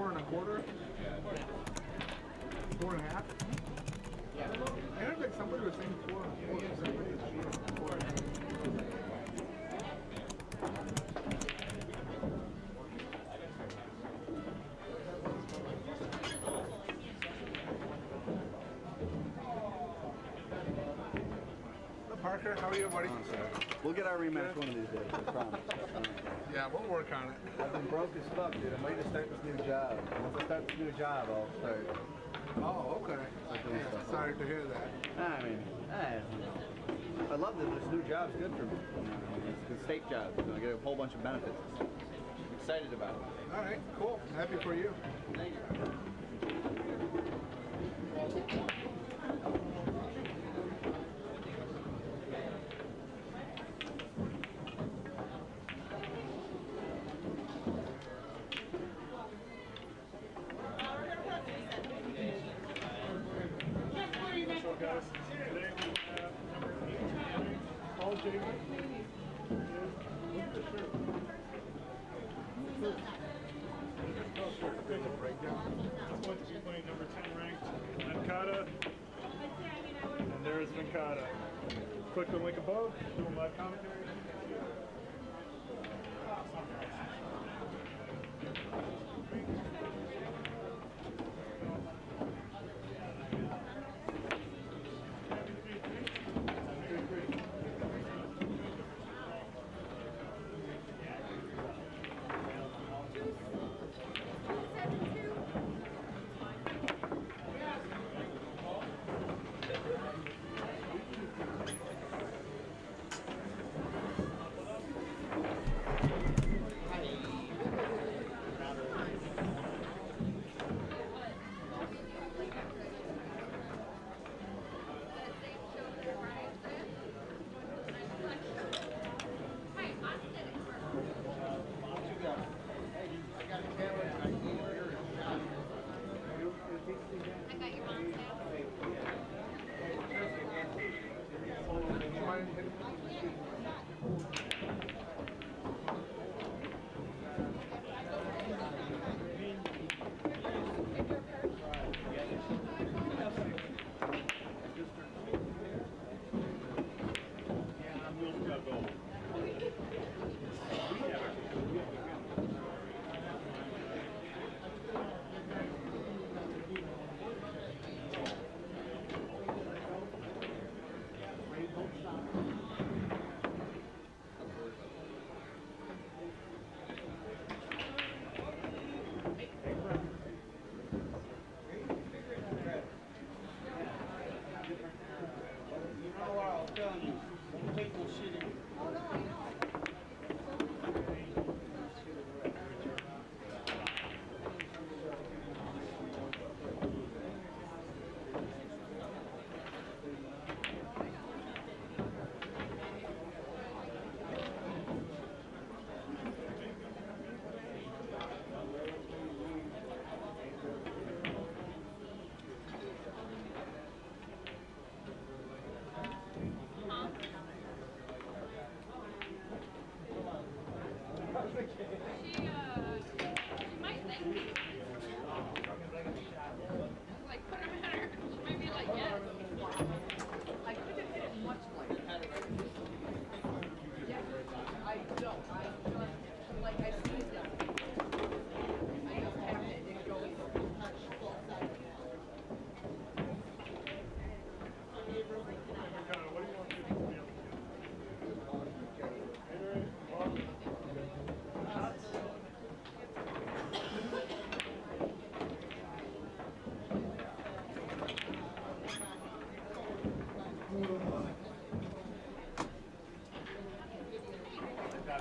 4.25? 4.5? Yeah. I don't think somebody was saying 4.25. Parker, how are you, buddy? We'll get our rematch one of these days, I promise. Yeah, we'll work on it. I've been broke as fuck, dude. I'm ready to start this new job. Once I start this new job, I'll start. Oh, okay. Yeah, sorry to hear that. I mean, I love that this new job's good for me. It's a state job. I get a whole bunch of benefits. I'm excited about it. All right, cool. Happy for you. Thank you. Guys, today we have number 18, Paul Jacob. He's going to be playing number 10 ranked Venkata. And there's Venkata. Click the link above, doing live commentary.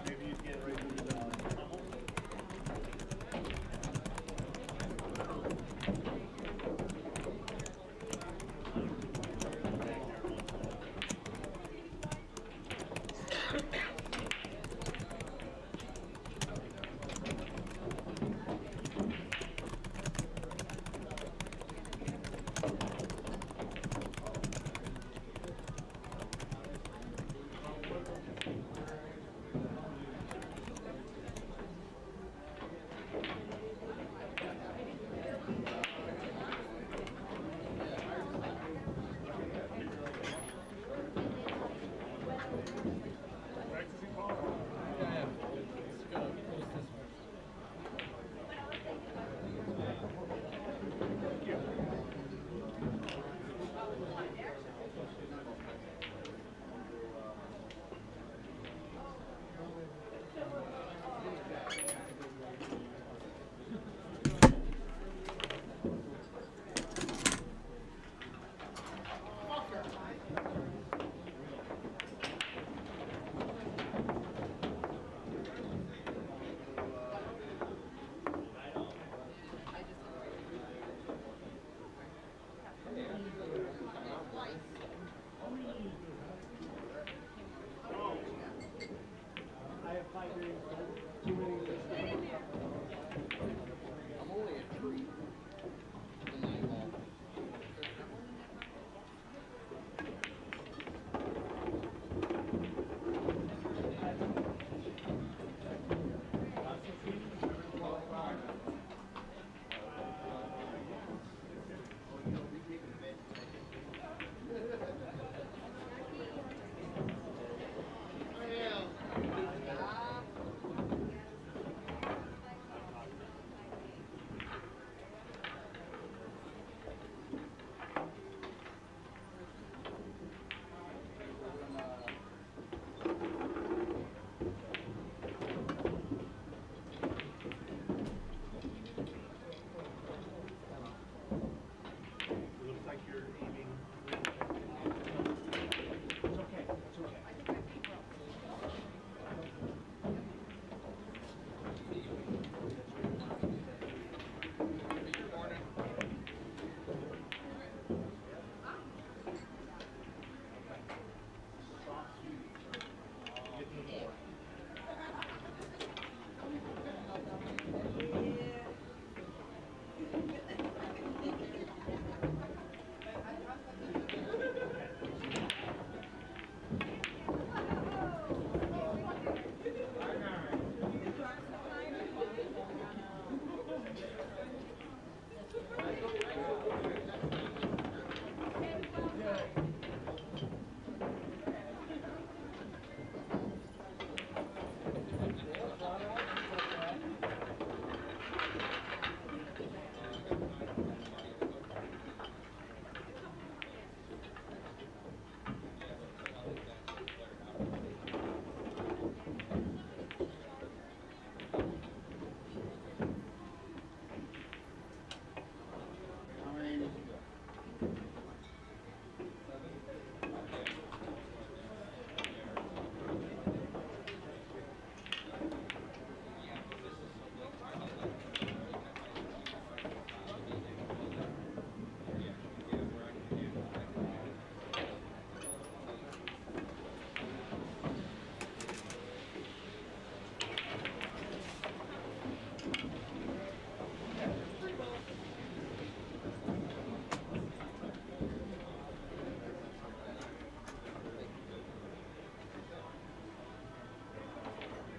Maybe you get right to the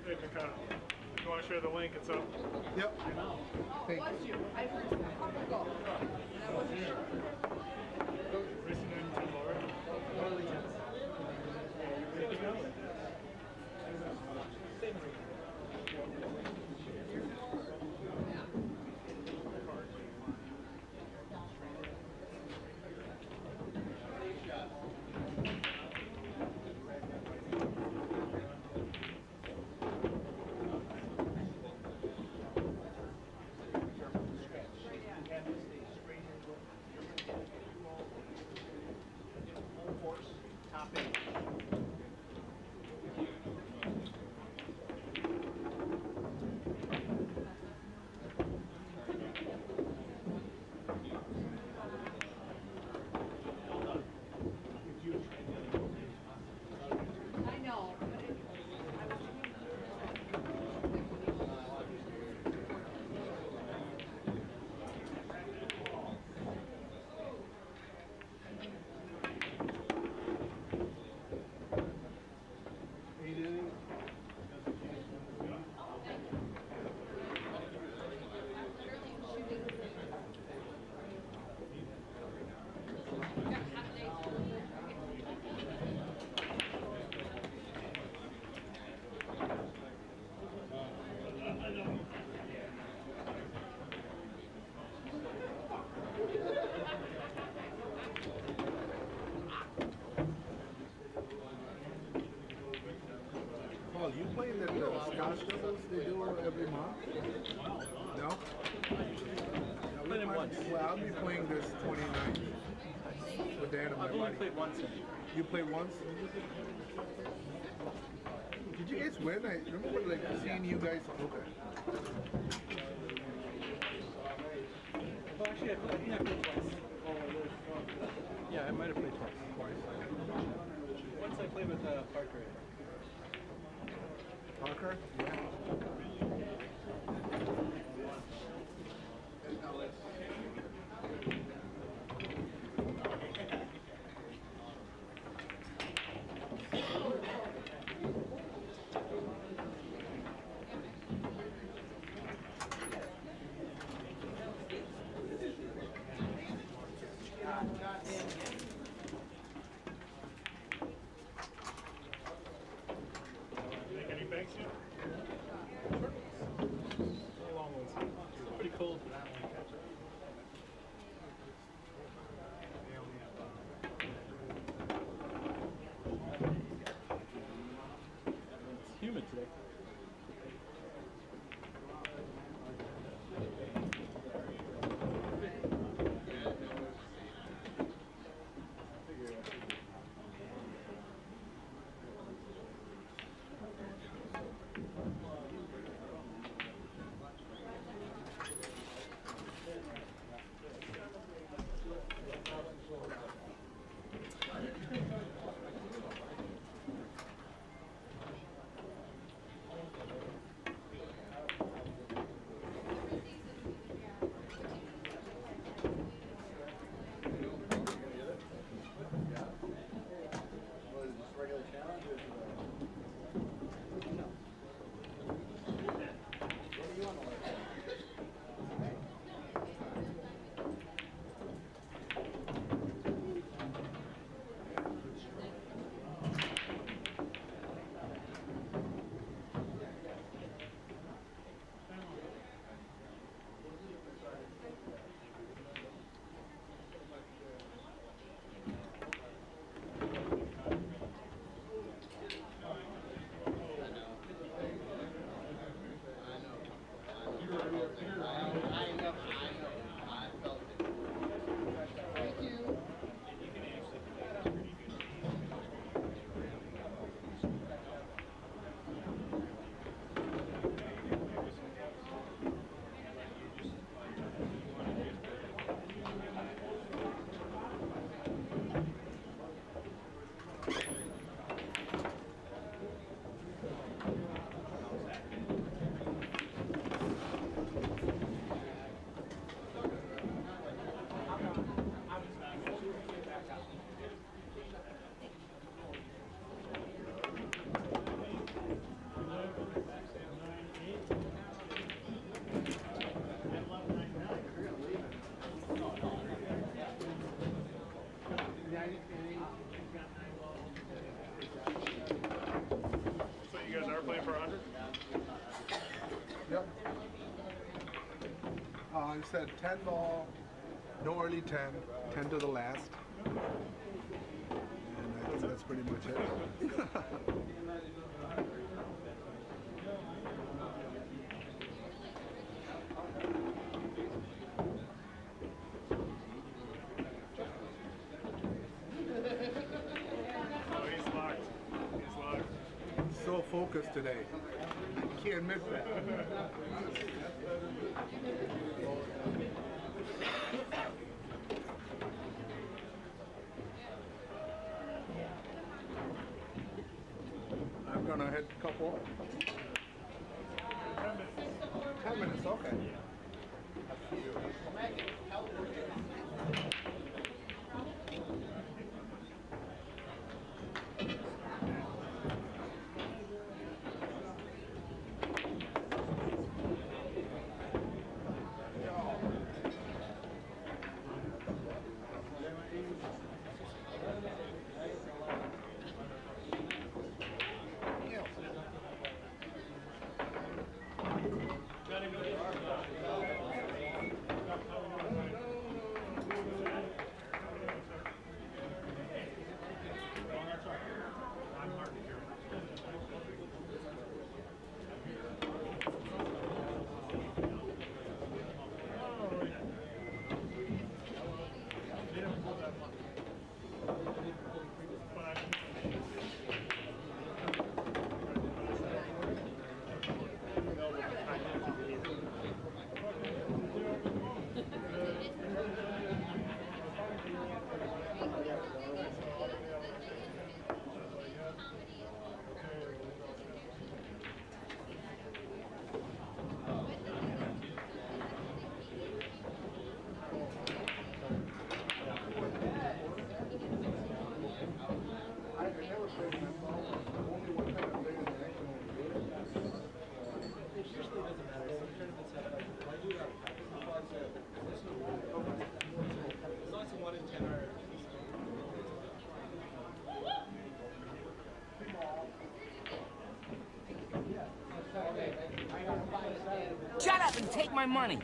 Hey, Venkata, if you want to share the link, it's up. Yep. Thank you. I heard a couple ago, and I wasn't sure. Racing in Stoller. Anything else? I know, but I was Paul, you playing at the Scotch doubles they do every month? No? Well, I'll be playing this 29th with Dan and my I've only buddy. played once. You played once? Did you guys win? I remember like seeing you guys. Okay. Well, actually, I think I played twice. Yeah, I might have played twice. Once I played with Parker. Parker? Yeah. Make any banks yet? A long ones. Pretty cold for that one to catch it. They only have it's humid today. So you guys are playing for 100? Yep. I said 10 ball, no early 10, 10 to the last. And I think that's pretty much it. Oh, he's locked. He's locked. So focused today. I can't miss that. I'm gonna hit a couple. 10 minutes, okay. my money.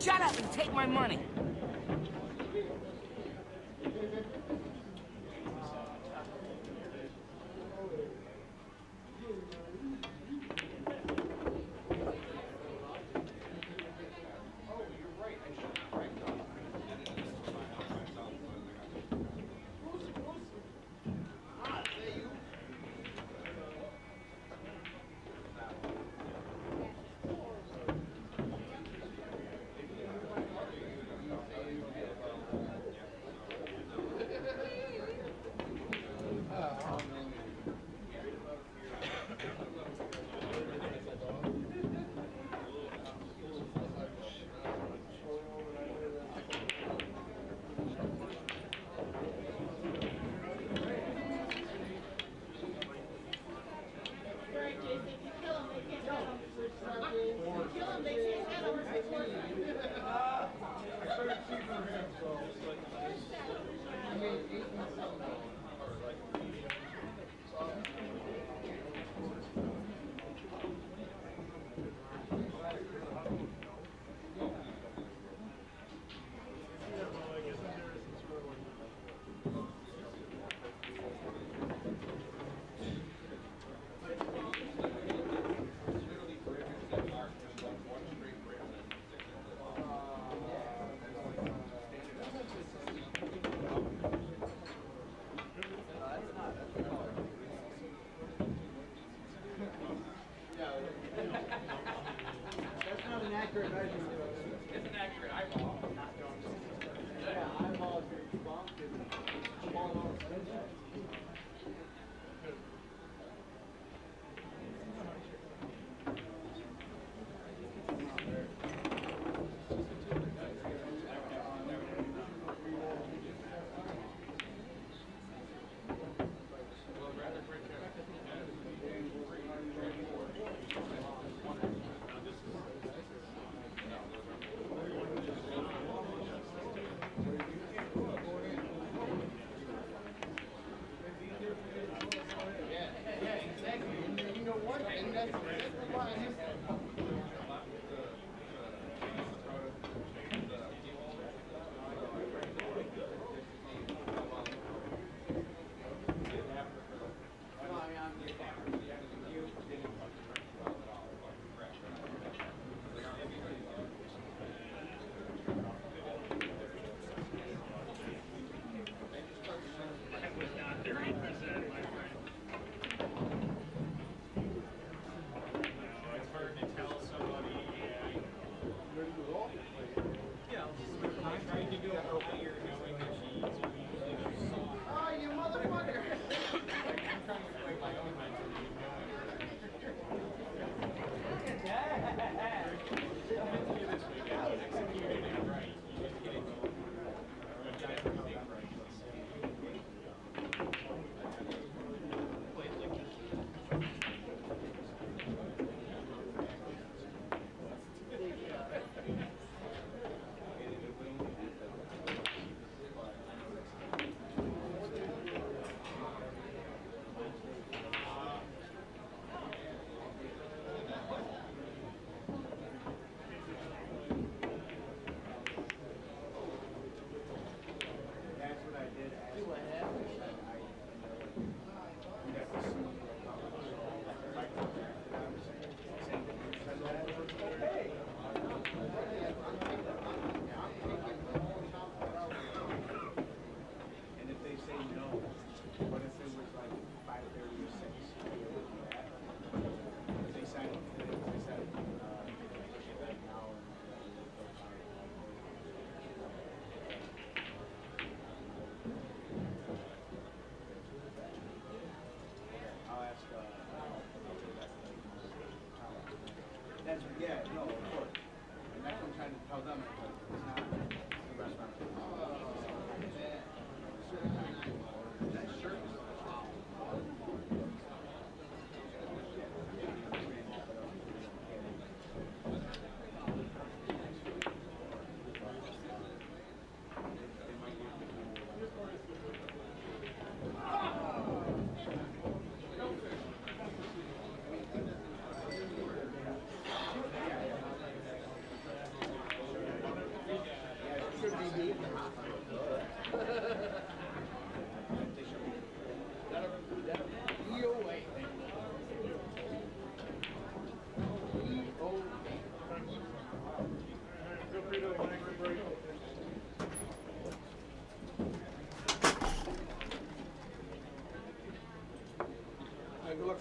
Shut up and take my money.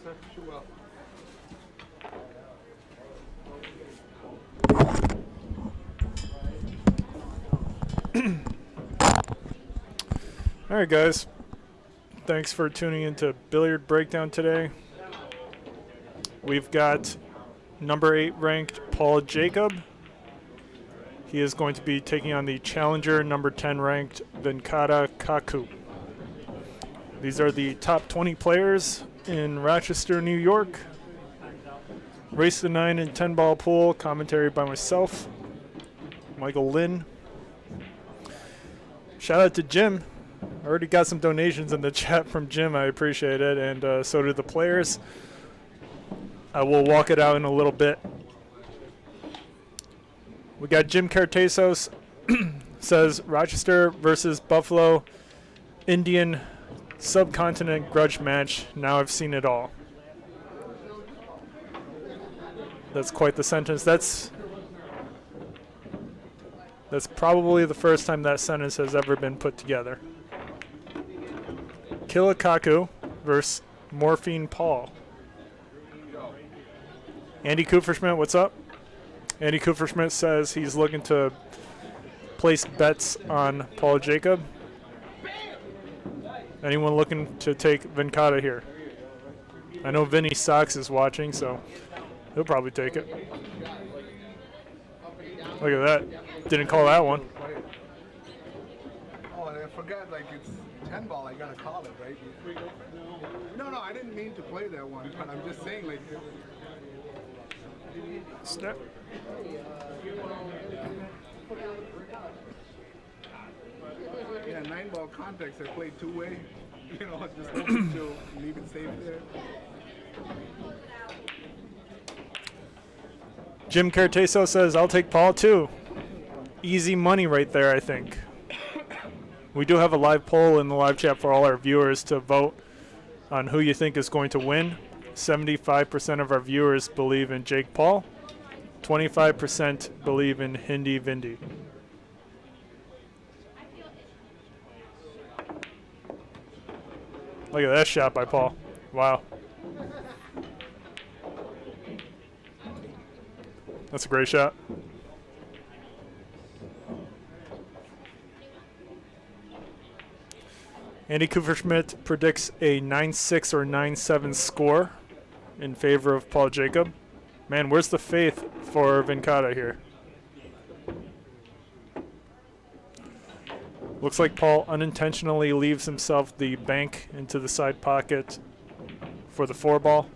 sir. Shoot well. All right, guys. Thanks for tuning into Billiard Breakdown today. We've got number 8 ranked Paul Jacob. He is going to be taking on the challenger number 10 ranked Venkata Kakku. These are the top 20 players in Rochester, New York. Race the 9 and 10 ball pool, commentary by myself, Michael Lynn. Shout out to Jim. I already got some donations in the chat from Jim. I appreciate it, and so do the players. I will walk it out in a little bit. We got Jim Cartesos says Rochester versus Buffalo Indian subcontinent grudge match. Now I've seen it all. That's quite the sentence. That's probably the first time that sentence has ever been put together. Killa Kakku versus Morphine Paul. Andy Kupferschmidt, what's up? Andy Kupferschmidt says he's looking to place bets on Paul Jacob. Anyone looking to take Venkata here? I know Vinny Sox is watching, so he'll probably take it. Look at that. Didn't call that one. Oh, and I forgot, like, it's 10 ball, I gotta call it, right? No, I didn't mean to play that one, but I'm just saying, like... Step. Yeah, 9 ball context, I played two-way. You know, just hoping to leave it safe there. Jim Carteso says, I'll take Paul too. Easy money right there, I think. We do have a live poll in the live chat for all our viewers to vote on who you think is going to win. 75% of our viewers believe in Jake Paul. 25% believe in Hindi Vindi. Look at that shot by Paul. Wow. That's a great shot. Andy Kupferschmidt predicts a 9-6 or 9-7 score in favor of Paul Jacob. Man, where's the faith for Venkata here? Looks like Paul unintentionally leaves himself the bank into the side pocket for the 4 ball.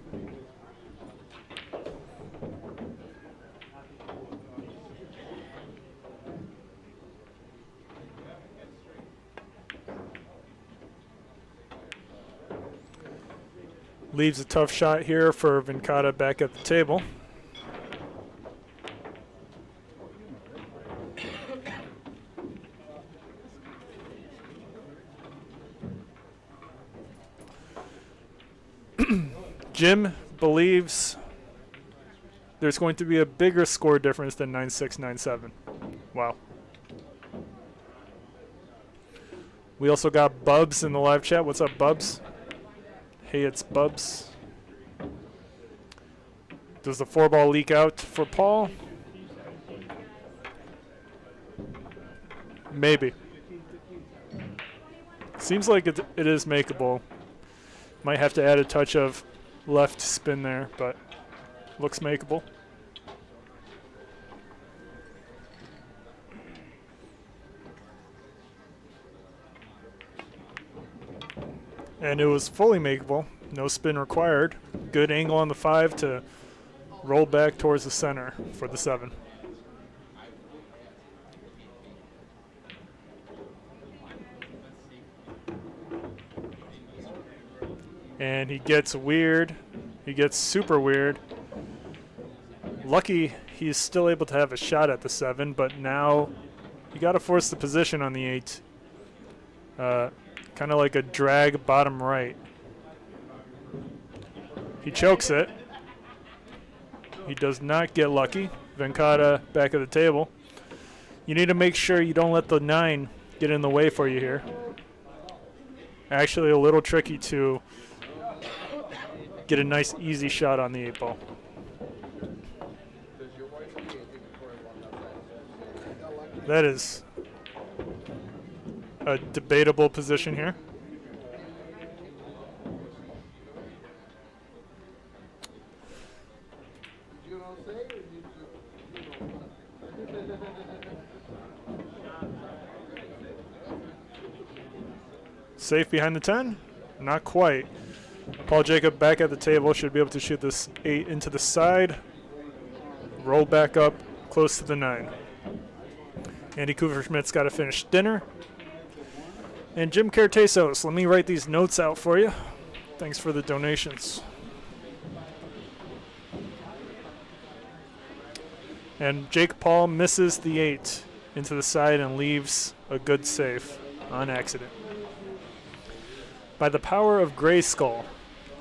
Leaves a tough shot here for Venkata back at the table. Jim believes there's going to be a bigger score difference than 9-6, 9-7. Wow. We also got Bubs in the live chat. What's up, Bubs? Hey, it's Bubs. Does the 4 ball leak out for Paul? Maybe. Seems like it is makeable. Might have to add a touch of left spin there, but looks makeable. And it was fully makeable. No spin required. Good angle on the 5 to roll back towards the center for the 7. And he gets weird. He gets super weird. Lucky he's still able to have a shot at the 7, but now you got to force the position on the 8. Kind of like a drag bottom right. He chokes it. He does not get lucky. Venkata back at the table. You need to make sure you don't let the 9 get in the way for you here. Actually a little tricky to get a nice easy shot on the 8 ball. That is a debatable position here. Safe behind the 10? Not quite. Paul Jacob back at the table, should be able to shoot this 8 into the side. Roll back up close to the 9. Andy Kuverschmidt's got to finish dinner. And Jim Cartesos, let me write these notes out for you. Thanks for the donations. And Jake Paul misses the 8 into the side and leaves a good safe on accident. By the power of Gray Skull.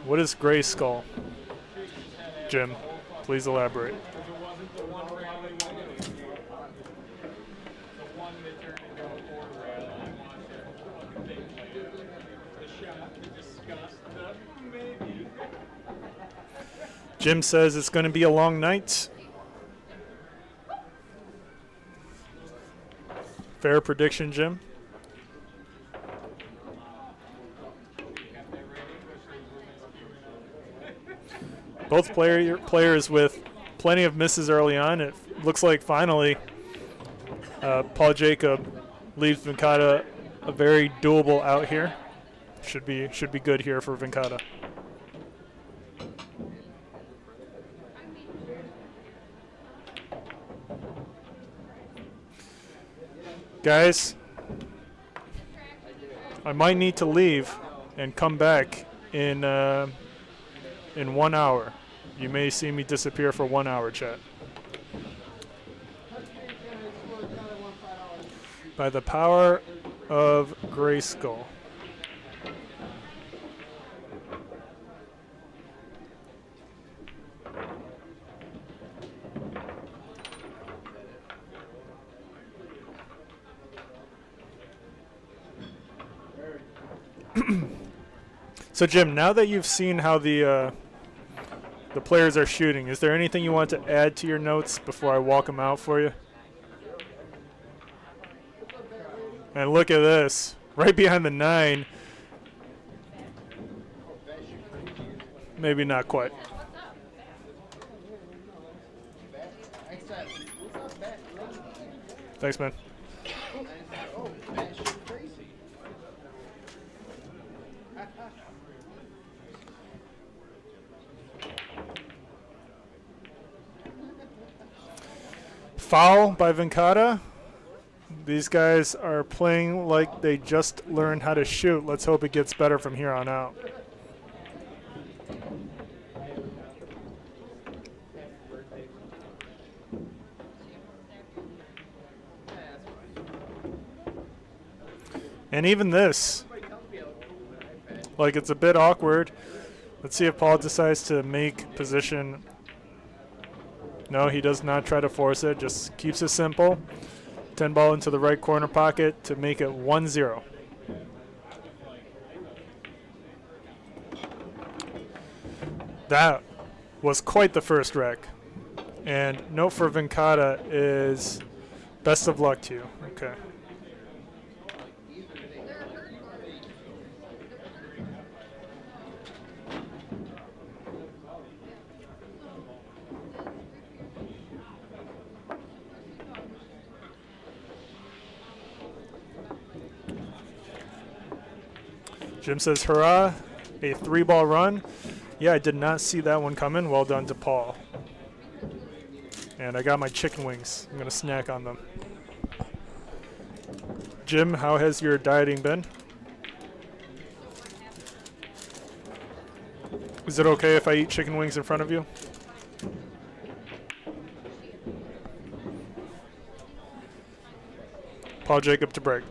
What is Gray Skull? Jim, please elaborate. Jim says it's going to be a long night. Fair prediction, Jim. Both players with plenty of misses early on. It looks like finally Paul Jacob leaves Venkata a very doable out here. Should be good here for Venkata. Guys, I might need to leave and come back in 1 hour. You may see me disappear for 1 hour, chat. By the power of Grayskull. So Jim, now that you've seen how the players are shooting, is there anything you want to add to your notes before I walk them out for you? And look at this, right behind the 9. Maybe not quite. Thanks, man. Foul by Venkata. These guys are playing like they just learned how to shoot. Let's hope it gets better from here on out. And even this, like, it's a bit awkward. Let's see if Paul decides to make position. No, he does not try to force it, just keeps it simple. 10 ball into the right corner pocket to make it 1-0. That was quite the first wreck. And note for Venkata is best of luck to you. Okay. Jim says, hurrah, a 3-ball run. Yeah, I did not see that one coming. Well done to Paul. And I got my chicken wings. I'm going to snack on them. Jim, how has your dieting been? Is it okay if I eat chicken wings in front of you? Paul Jacob to break.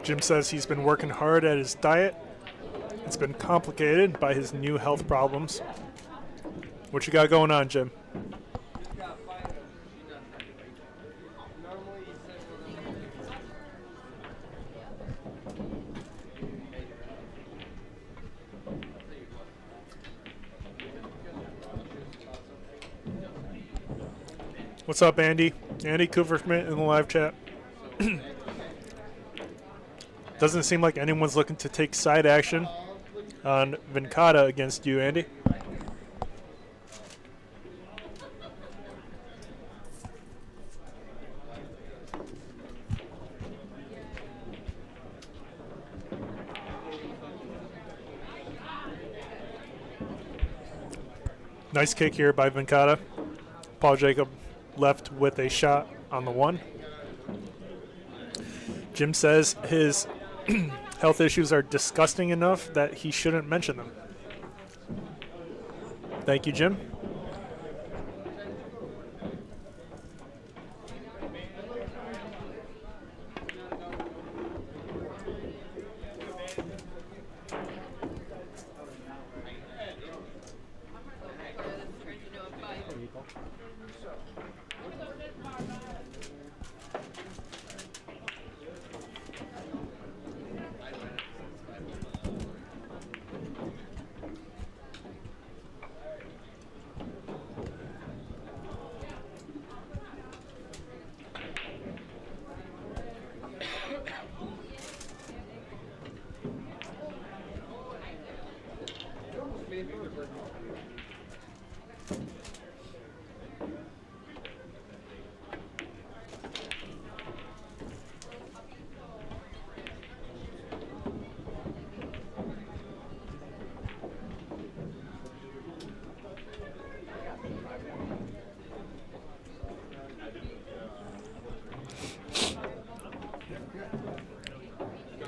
Jim says he's been working hard at his diet. It's been complicated by his new health problems. What you got going on, Jim? What's up, Andy? Andy Cooperschmidt in the live chat. Doesn't seem like anyone's looking to take side action on Venkata against you, Andy. Nice kick here by Venkata. Paul Jacob left with a shot on the 1. Jim says his health issues are disgusting enough that he shouldn't mention them. Thank you, Jim.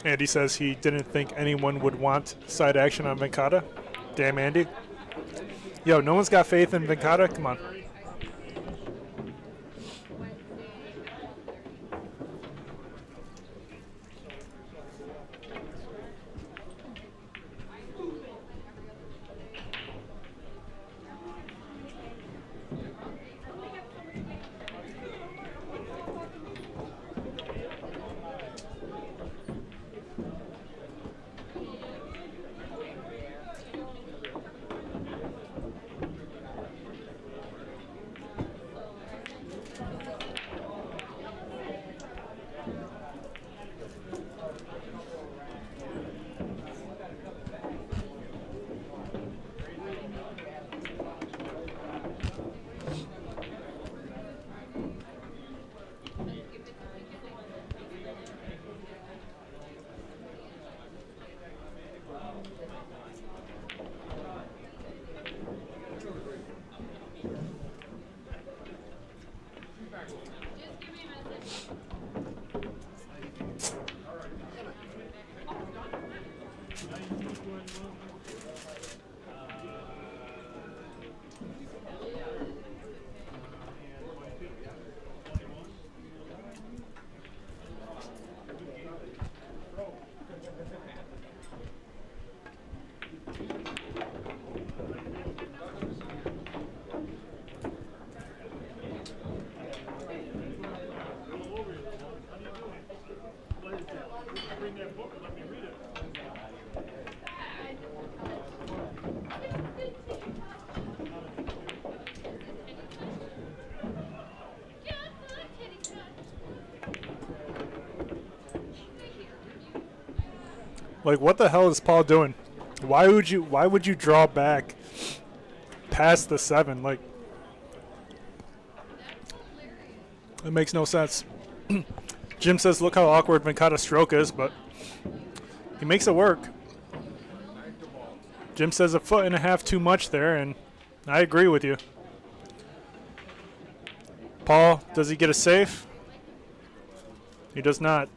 Andy says he didn't think anyone would want side action on Venkata. Damn, Andy. Yo, no one's got faith in Venkata? Come on. Like, what the hell is Paul doing? Why would you draw back past the 7? Like, it makes no sense. Jim says, look how awkward Venkata's stroke is, but he makes it work. Jim says 1.5 foot too much there, and I agree with you. Paul, does he get a safe? He does not.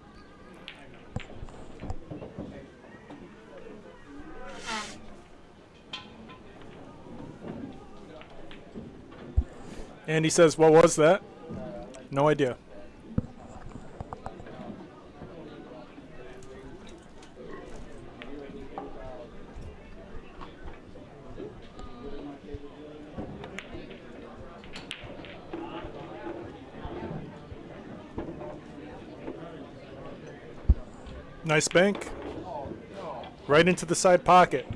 And he says, what was that? No idea. Nice bank. Right into the side pocket.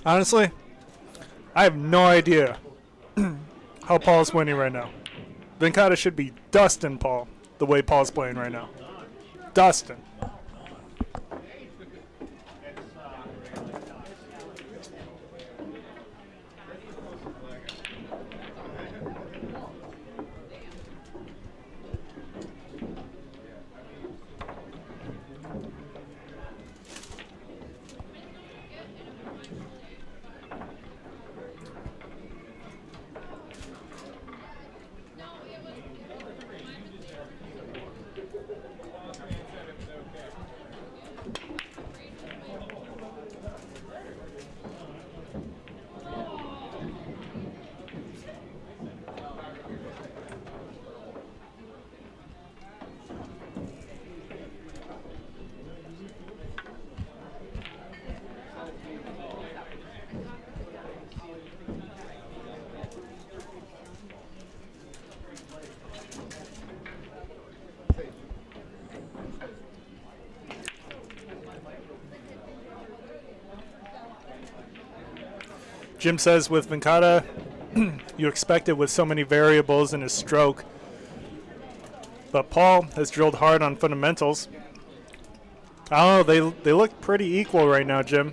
Honestly, I have no idea how Paul's winning right now. Venkata should be dusting Paul the way Paul's playing right now. Dustin. Jim says with Venkata, you expect it with so many variables in his stroke. But Paul has drilled hard on fundamentals. I don't know, they look pretty equal right now, Jim.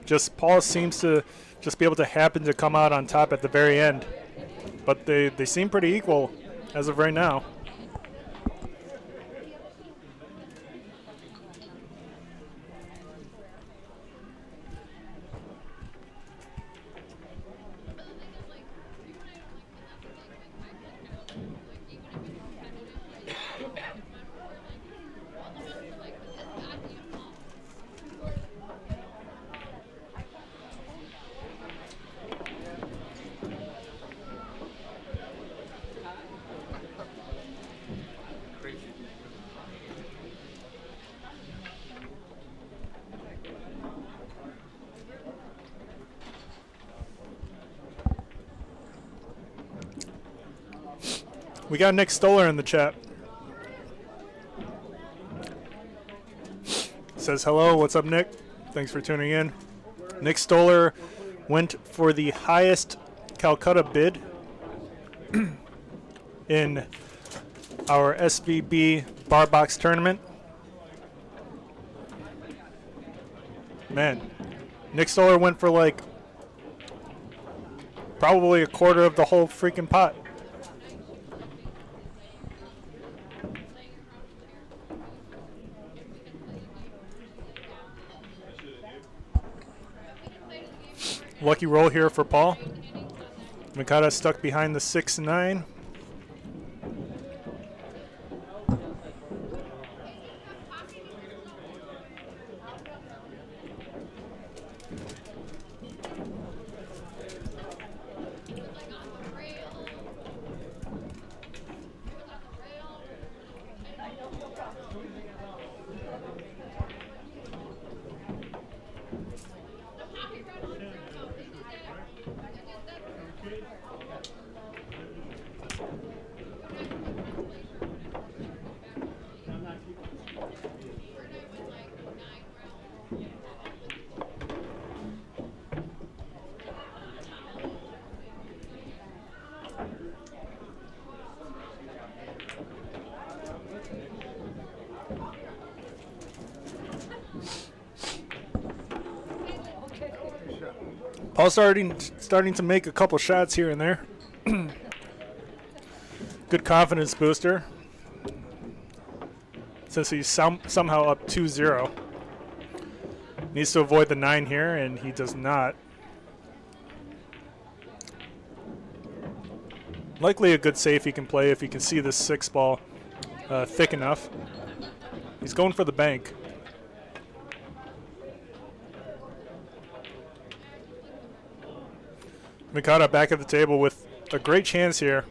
Just Paul seems to just be able to happen to come out on top at the very end. But they seem pretty equal as of right now. We got Nick Stoller in the chat. Says hello, what's up, Nick? Thanks for tuning in. Nick Stoller went for the highest Calcutta bid in our SVB bar box tournament. Man, Nick Stoller went for like probably a quarter of the whole freaking pot. Lucky roll here for Paul. Venkata stuck behind the 6-9. Paul's starting to make a couple shots here and there. Good confidence booster. Since he's somehow up 2-0. Needs to avoid the 9 here, and he does not. Likely a good safe he can play if he can see this 6 ball thick enough. He's going for the bank. Venkata back at the table with a great chance here.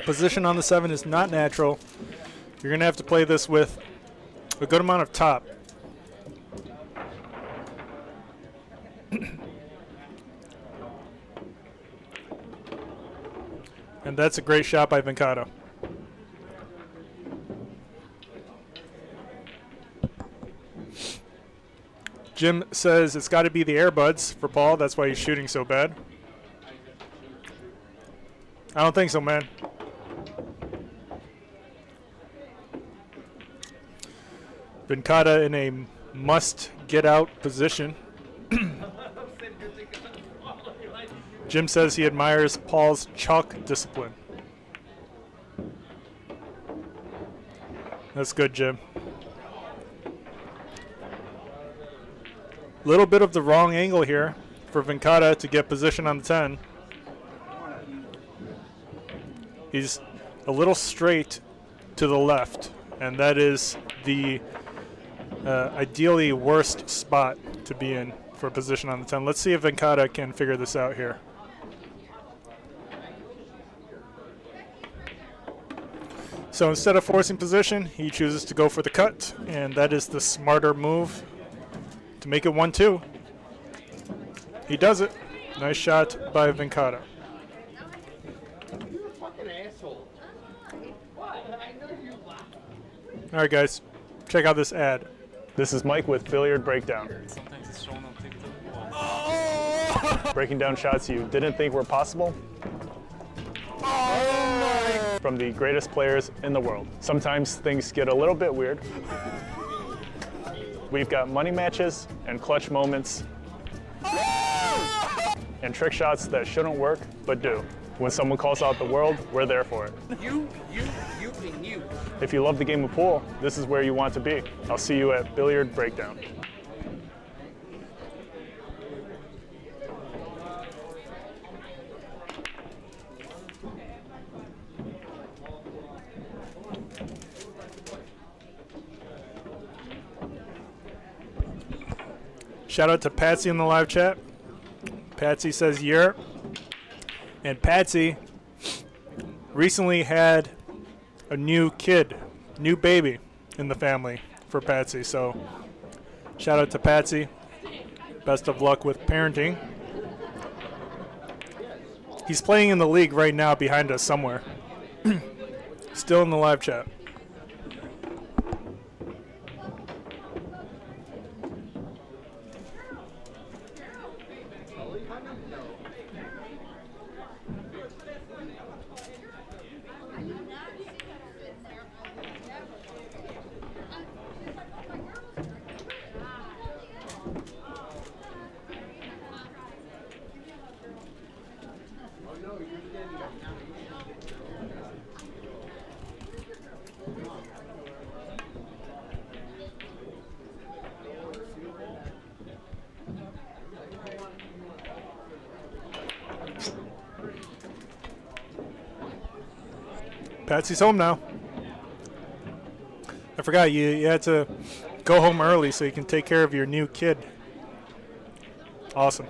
Position on the 7 is not natural. You're going to have to play this with a good amount of top. And that's a great shot by Venkata. Jim says it's got to be the earbuds for Paul. That's why he's shooting so bad. I don't think so, man. Venkata in a must-get-out position. Jim says he admires Paul's chalk discipline. That's good, Jim. Little bit of the wrong angle here for Venkata to get position on the 10. He's a little straight to the left, and that is the ideally worst spot to be in for position on the 10. Let's see if Venkata can figure this out here. So instead of forcing position, he chooses to go for the cut, and that is the smarter move to make it 1-2. He does it. Nice shot by Venkata. All right, guys, check out this ad. This is Mike with Billiard Breakdown. Sometimes it's shown on TikTok. Breaking down shots you didn't think were possible. From the greatest players in the world. Sometimes things get a little bit weird. We've got money matches and clutch moments and trick shots that shouldn't work but do. When someone calls out the world, we're there for it. You, and you. If you love the game of pool, this is where you want to be. I'll see you at Billiard Breakdown. Shout out to Patsy in the live chat. Patsy says, "Yer." And Patsy recently had a new kid, new baby in the family for Patsy. So shout out to Patsy. Best of luck with parenting. He's playing in the league right now behind us somewhere. Still in the live chat. Patsy's home now. I forgot you had to go home early so you can take care of your new kid. Awesome.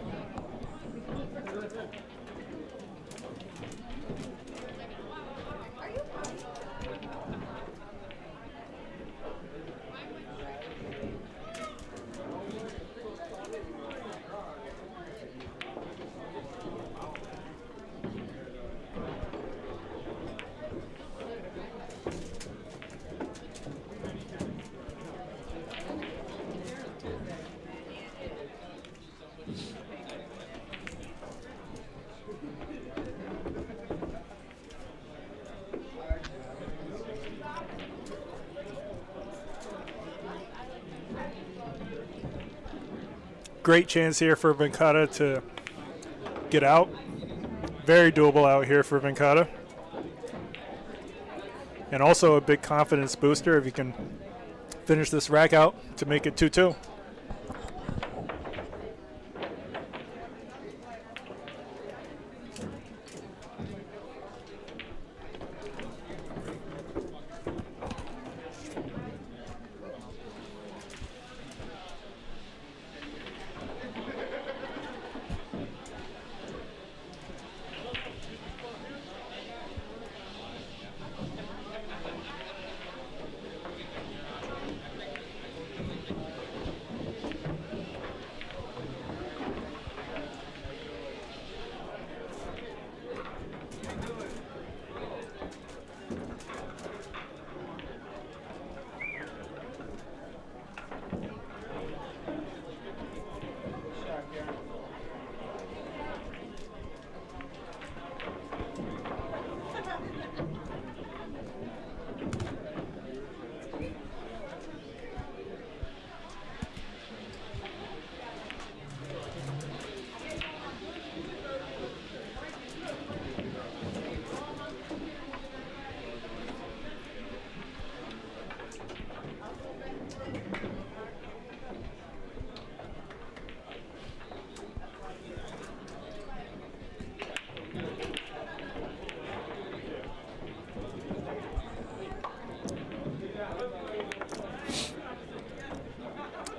Great chance here for Venkata to get out. Very doable out here for Venkata. And also a big confidence booster if you can finish this rack out to make it 2-2.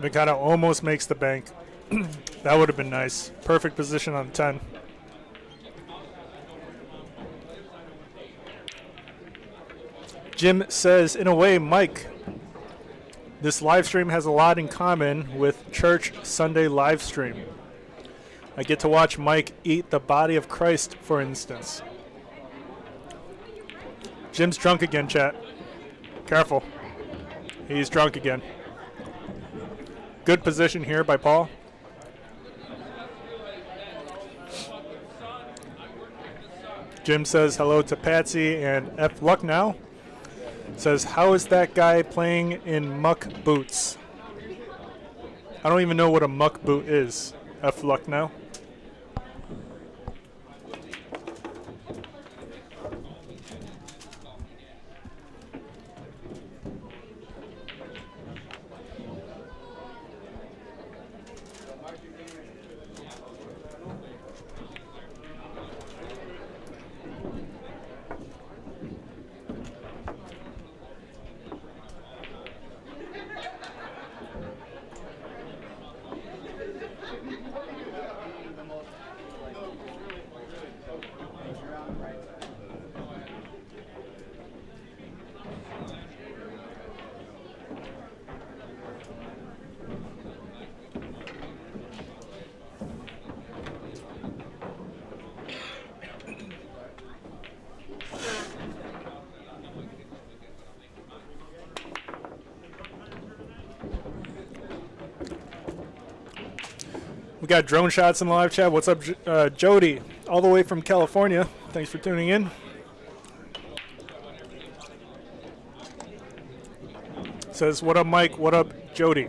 Venkata almost makes the bank. That would have been nice. Perfect position on 10. Jim says, in a way, Mike, this live stream has a lot in common with Church Sunday live stream. I get to watch Mike eat the body of Christ, for instance. Jim's drunk again, chat. Careful. He's drunk again. Good position here by Paul. Jim says hello to Patsy, and F. Luck now says, how is that guy playing in muck boots? I don't even know what a muck boot is. F. Luck now. We got drone shots in the live chat. What's up, Jody? All the way from California. Thanks for tuning in. Says, what up, Mike? What up, Jody?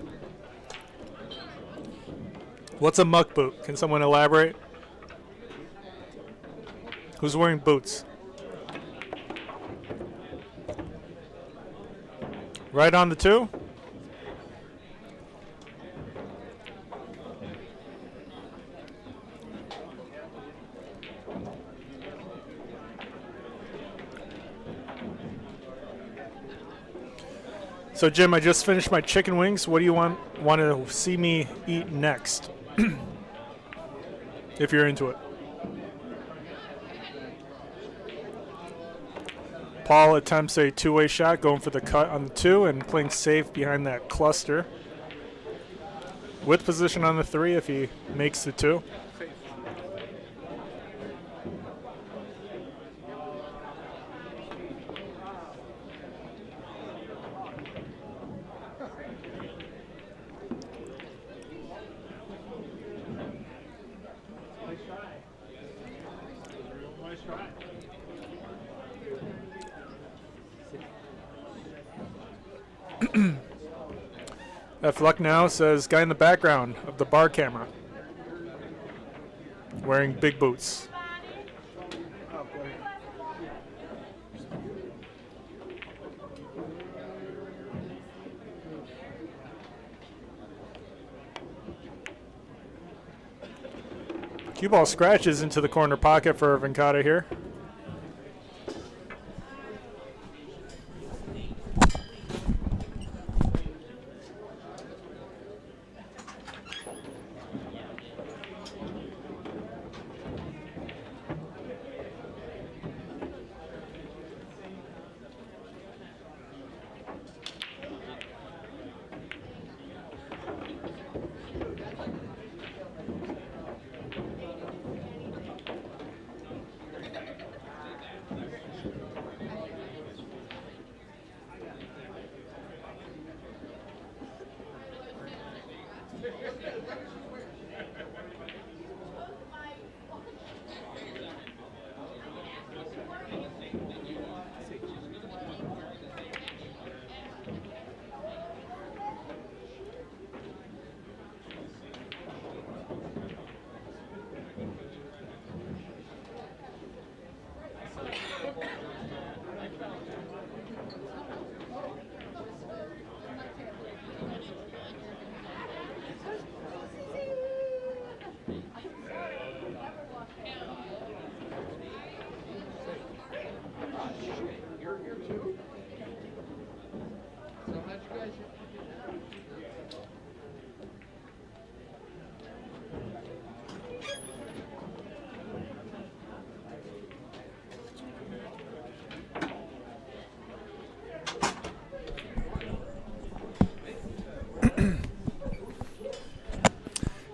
What's a muck boot? Can someone elaborate? Who's wearing boots? Right on the 2? So Jim, I just finished my chicken wings. What do you want to see me eat next? If you're into it. Paul attempts a two-way shot, going for the cut on the 2 and playing safe behind that cluster. With position on the 3 if he makes the 2. F. Luck now says, guy in the background of the bar camera. Wearing big boots. Cue ball scratches into the corner pocket for Venkata here.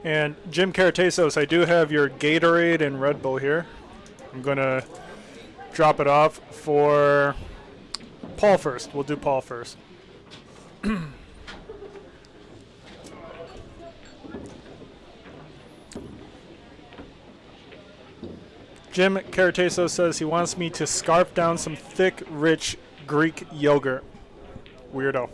And Jim Caratesos, I do have your Gatorade and Red Bull here. I'm going to drop it off for Paul first. We'll do Paul first. Jim Caratesos says he wants me to scarf down some thick, rich Greek yogurt. Weirdo.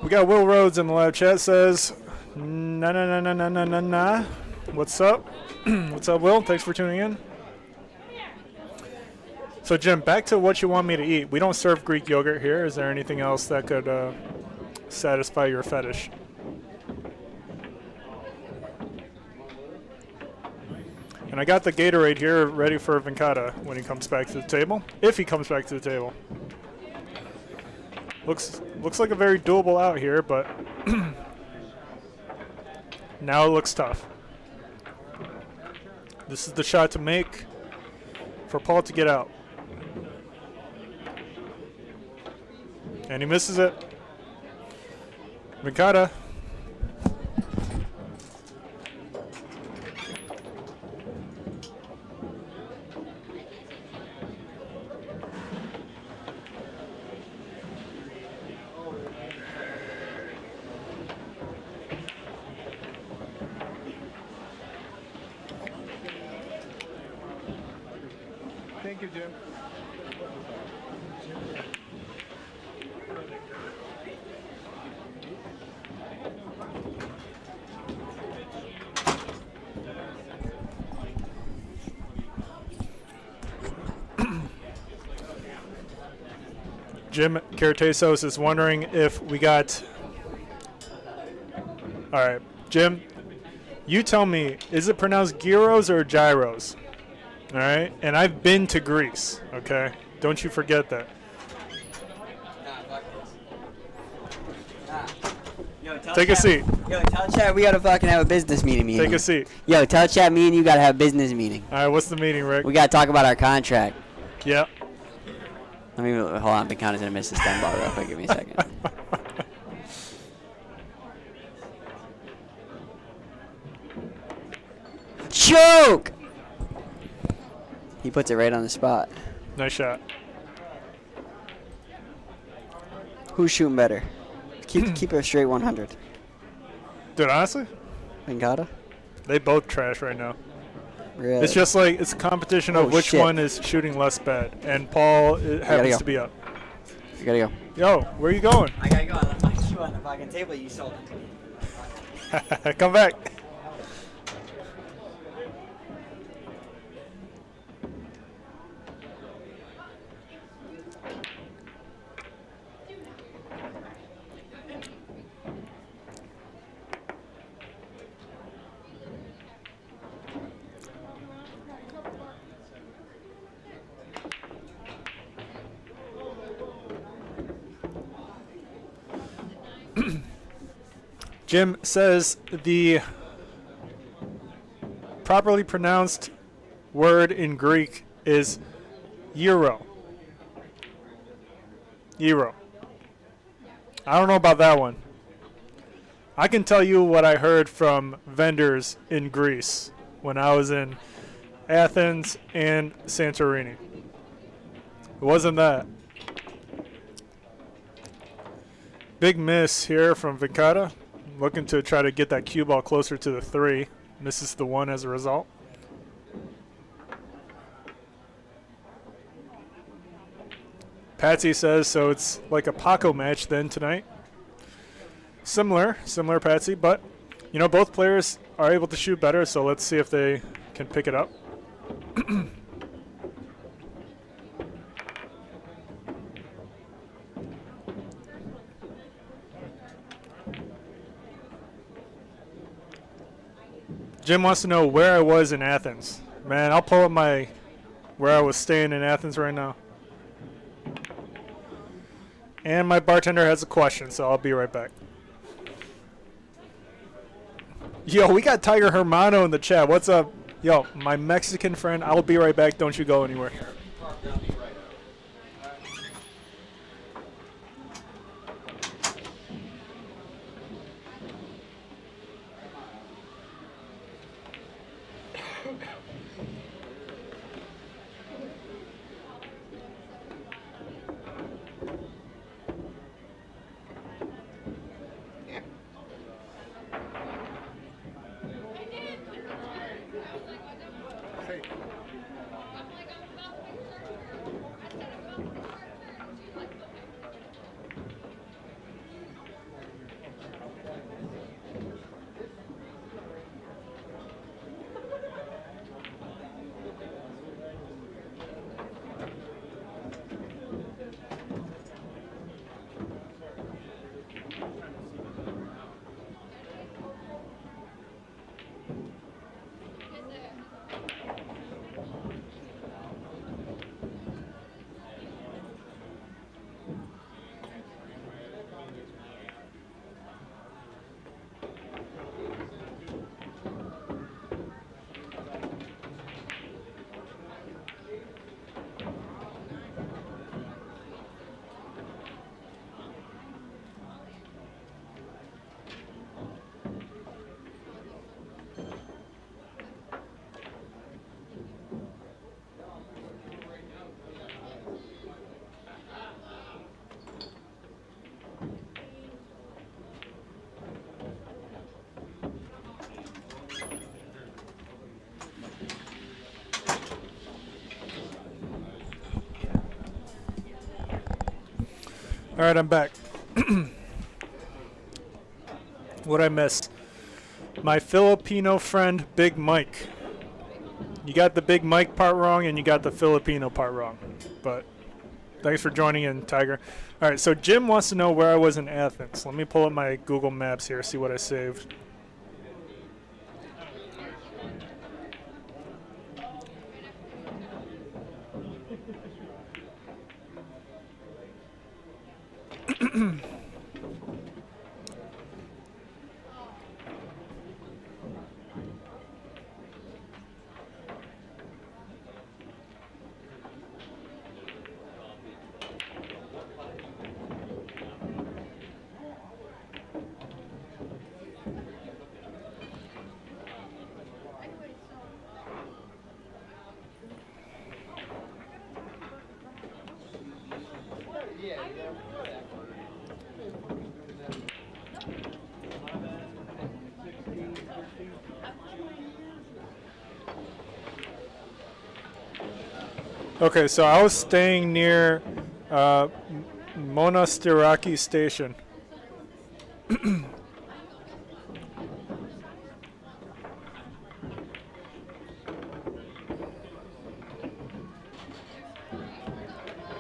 We got Will Rhodes in the live chat says, nah. What's up? What's up, Will? Thanks for tuning in. So, Jim, back to what you want me to eat. We don't serve Greek yogurt here. Is there anything else that could satisfy your fetish? And I got the Gatorade here ready for Venkata when he comes back to the table. If he comes back to the table. Looks like a very doable out here, but now it looks tough. This is the shot to make for Paul to get out. And he misses it. Venkata. Thank you, Jim. Jim Caratesos is wondering if we got... All right, Jim, you tell me, is it pronounced gyros or gyros? All right, and I've been to Greece, okay? Don't you forget that. Yo, Take a seat. Yo, tell chat we gotta fucking have a business meeting. Take a seat. Yo, tell chat me and you gotta have a business meeting. All right, what's the meeting, Rick? We gotta talk about our contract. Yep. Let me hold on. Venkata's gonna miss the stem ball real quick. Give me a second. Choke! He puts it right on the spot. Nice shot. Who's shooting better? Keep it straight 100. Dude, honestly, Venkata? they both trash right now. Really? It's just like it's a competition of which shit. one is shooting less bad, and Paul happens go. to be up. You gotta go. Yo, where are you going? I gotta go. I left my shoe on the fucking table. You sold it to me. Come back. Jim says the properly pronounced word in Greek is euro. Euro. I don't know about that one. I can tell you what I heard from vendors in Greece when I was in Athens and Santorini. It wasn't that. Big miss here from Venkata. Looking to try to get that cue ball closer to the 3. Misses the 1 as a result. Patsy says, so it's like a Paco match then tonight. Similar, Patsy, but, you know, both players are able to shoot better, so let's see if they can pick it up. Jim wants to know where I was in Athens. Man, I'll pull up where I was staying in Athens right now. And my bartender has a question, so I'll be right back. Yo, we got Tiger Hermano in the chat. What's up? Yo, my Mexican friend, I'll be right back. Don't you go anywhere. All right, I'm back. What'd I miss? My Filipino friend, Big Mike. You got the Big Mike part wrong, and you got the Filipino part wrong. But thanks for joining in, Tiger. All right, so Jim wants to know where I was in Athens. Let me pull up my Google Maps here, see what I saved. Okay, so I was staying near Monastiraki Station.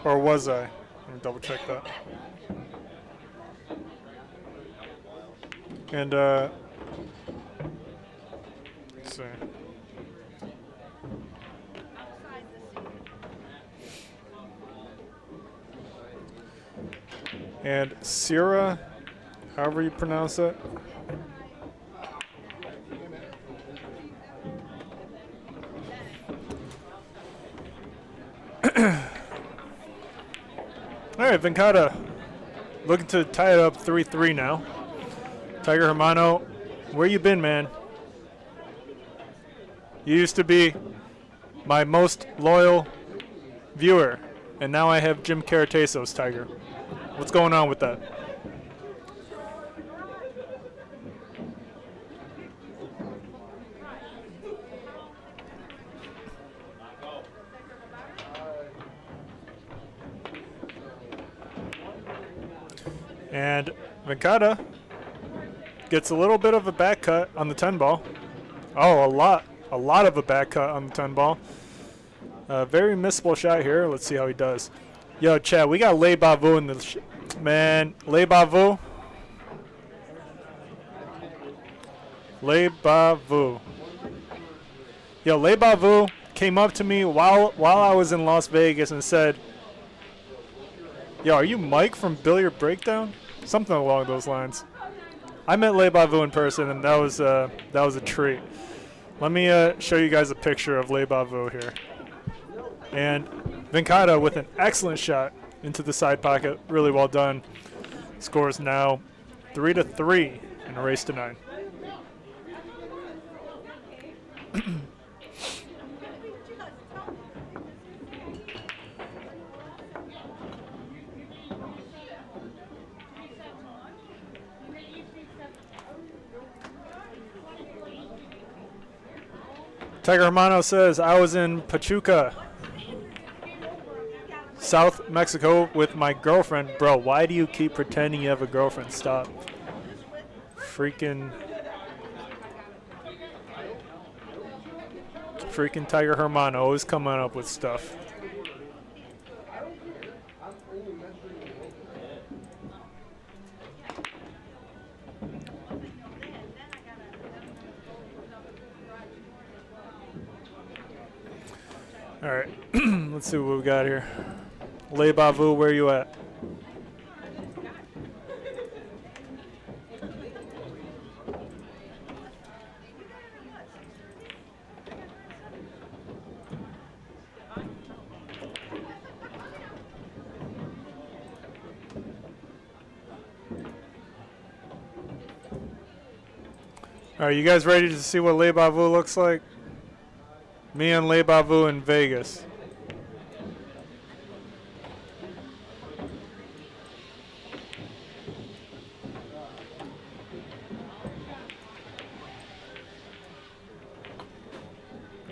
Or was I? Let me double check that. And let's see. And Sierra, however you pronounce it. All right, Venkata, looking to tie it up 3-3 now. Tiger Hermano, where you been, man? You used to be my most loyal viewer, and now I have Jim Caratasos, Tiger. What's going on with that? And Venkata gets a little bit of a back cut on the 10 ball. Oh, a lot of a back cut on the 10 ball. Very missable shot here. Let's see how he does. Yo, Chad, we got Le Bavu in the man. Le Bavu. Le Bavu. Yo, Le Bavu came up to me while I was in Las Vegas and said, "Yo, are you Mike from Billiard Breakdown?" Something along those lines. I met Le Bavu in person, and that was a treat. Let me show you guys a picture of Le Bavu here. And Venkata with an excellent shot into the side pocket. Really well done. Scores now 3-3 in a race to 9. Tiger Hermano says, I was in Pachuca, South Mexico with my girlfriend. Bro, why do you keep pretending you have a girlfriend? Stop. Freaking Tiger Hermano always coming up with stuff. All right, let's see what we got here. Le Bavu, where you at? All right, you guys ready to see what Le Bavu looks like? Me and Le Bavu in Vegas.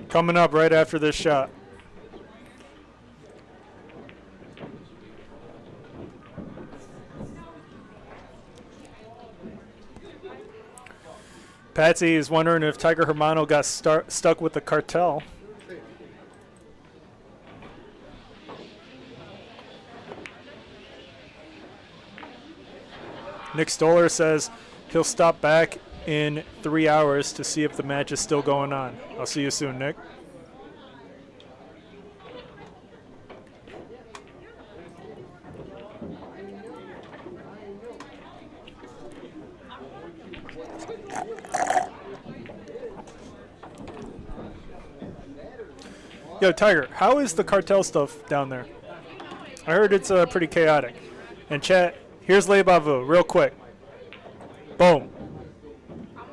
Coming up right after this shot. Patsy is wondering if Tiger Hermano got stuck with the cartel. Nick Stoller says he'll stop back in 3 hours to see if the match is still going on. I'll see you soon, Nick. Yo, Tiger, how is the cartel stuff down there? I heard it's pretty chaotic. And chat, here's Le Bavu, real quick. Boom.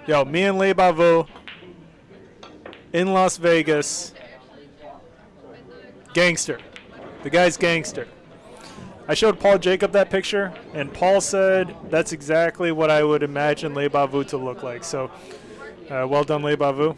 Yo, me and Le Bavu in Las Vegas. Gangster. The guy's gangster. I showed Paul Jacob that picture, and Paul said that's exactly what I would imagine Le Bavu to look like. So, well done, Le Bavu.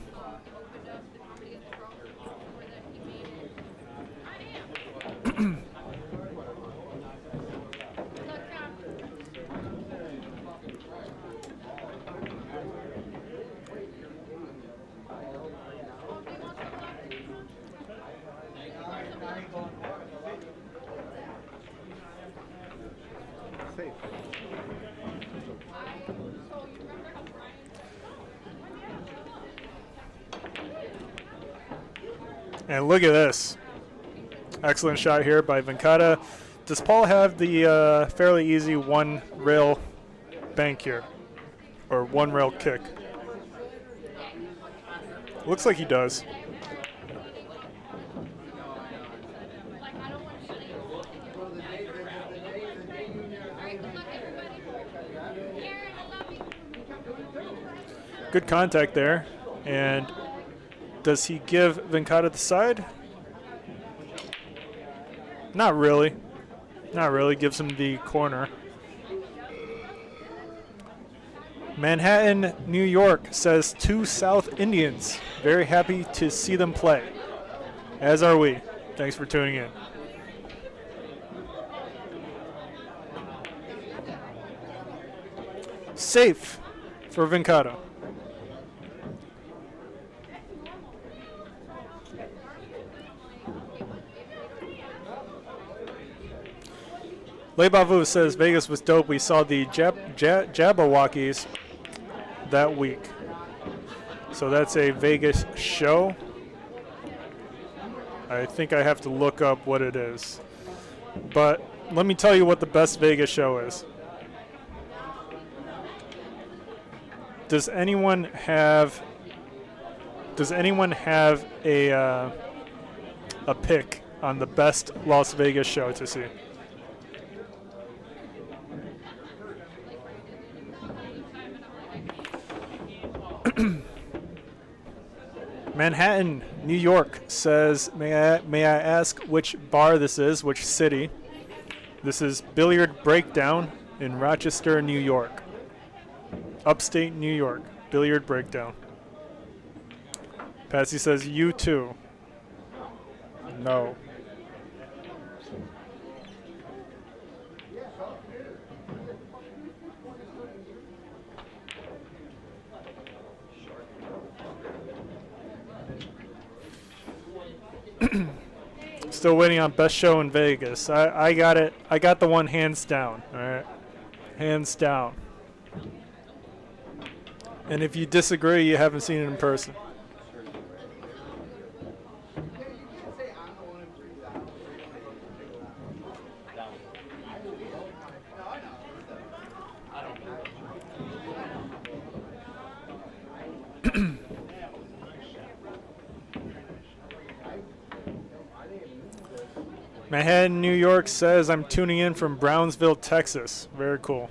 And look at this. Excellent shot here by Venkata. Does Paul have the fairly easy one rail bank here? Or one rail kick? Looks like he does. Good contact there. And does he give Venkata the side? Not really. Not really. Gives him the corner. Manhattan, New York says 2 South Indians. Very happy to see them play. As are we. Thanks for tuning in. Safe for Venkata. Lebavu says Vegas was dope. We saw the Jabberwockies that week. So that's a Vegas show. I think I have to look up what it is. But let me tell you what the best Vegas show is. Does anyone have a pick on the best Las Vegas show to see? Manhattan, New York says, may I ask which bar this is, which city? This is Billiard Breakdown in Rochester, New York. Upstate New York, Billiard Breakdown. Patsy says, you too. No. Still waiting on best show in Vegas. I got it. I got the one hands down. All right, hands down. And if you disagree, you haven't seen it in person. Manhattan, New York says, I'm tuning in from Brownsville, Texas. Very cool.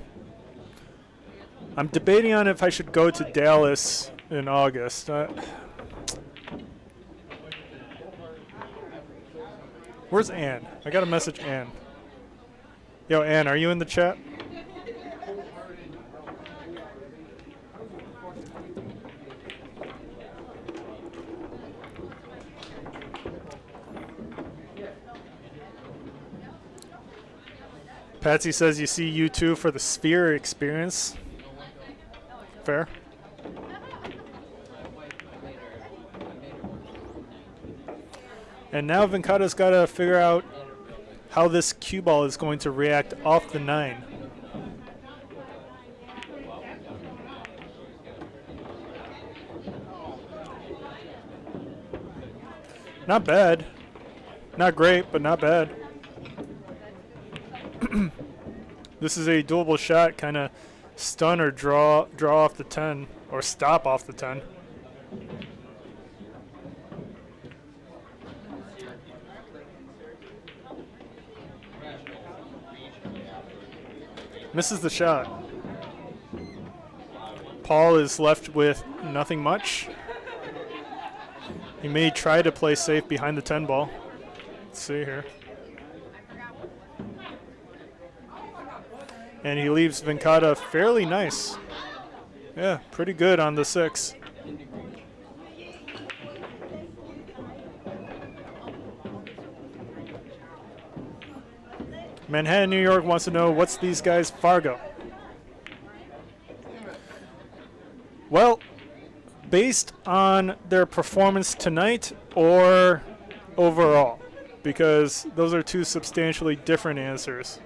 I'm debating on if I should go to Dallas in August. Where's Ann? I got to message Ann. Yo, Ann, are you in the chat? Patsy says you see U2 for the Sphere experience. Fair. And now Venkata's got to figure out how this cue ball is going to react off the 9. Not bad. Not great, but not bad. This is a doable shot, kind of stun or draw off the 10, or stop off the 10. Misses the shot. Paul is left with nothing much. He may try to play safe behind the 10 ball. Let's see here. And he leaves Venkata fairly nice. Yeah, pretty good on the 6. Manhattan, New York wants to know, what's these guys' Fargo? Well, based on their performance tonight or overall, because those are two substantially different answers.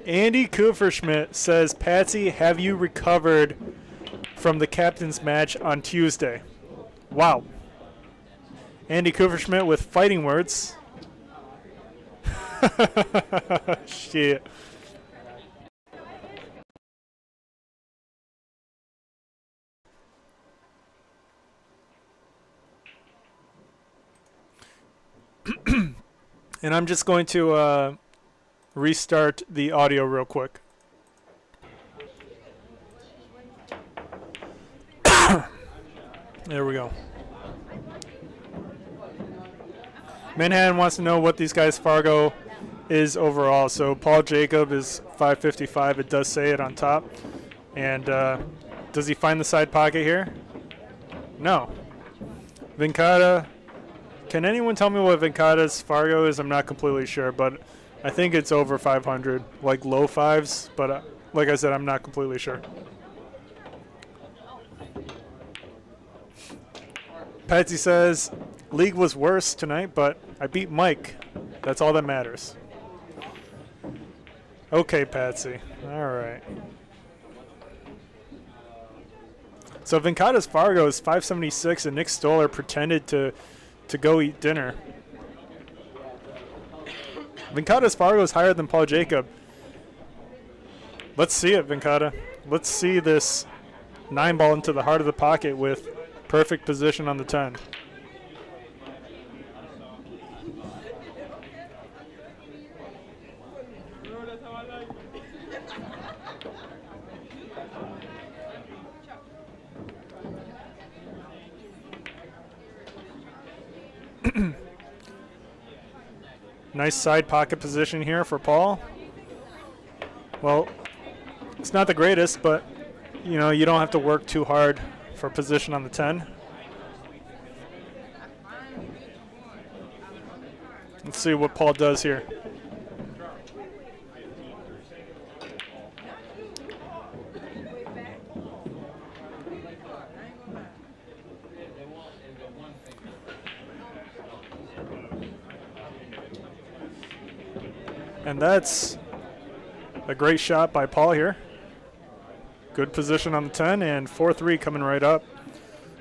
Andy Kupferschmidt says, Patsy, have you recovered from the captain's match on Tuesday? Wow. Andy Kupferschmidt with fighting words. Shit. And I'm just going to restart the audio real quick. There we go. Manhattan wants to know what these guys' Fargo is overall. So Paul Jacob is 555. It does say it on top. And does he find the side pocket here? No. Venkata. Can anyone tell me what Venkata's Fargo is? I'm not completely sure, but I think it's over 500, like low fives, but like I said, I'm not completely sure. Patsy says, league was worse tonight, but I beat Mike. That's all that matters. Okay, Patsy. All right. So Venkata Fargo is 576, and Nick Stoller pretended to go eat dinner. Venkata Fargo is higher than Paul Jacob. Let's see it, Venkata. Let's see this 9-ball into the heart of the pocket with perfect position on the 10. Nice side pocket position here for Paul. Well, it's not the greatest, but you know, you don't have to work too hard for position on the 10. Let's see what Paul does here. And that's a great shot by Paul here. Good position on the 10, and 4-3 coming right up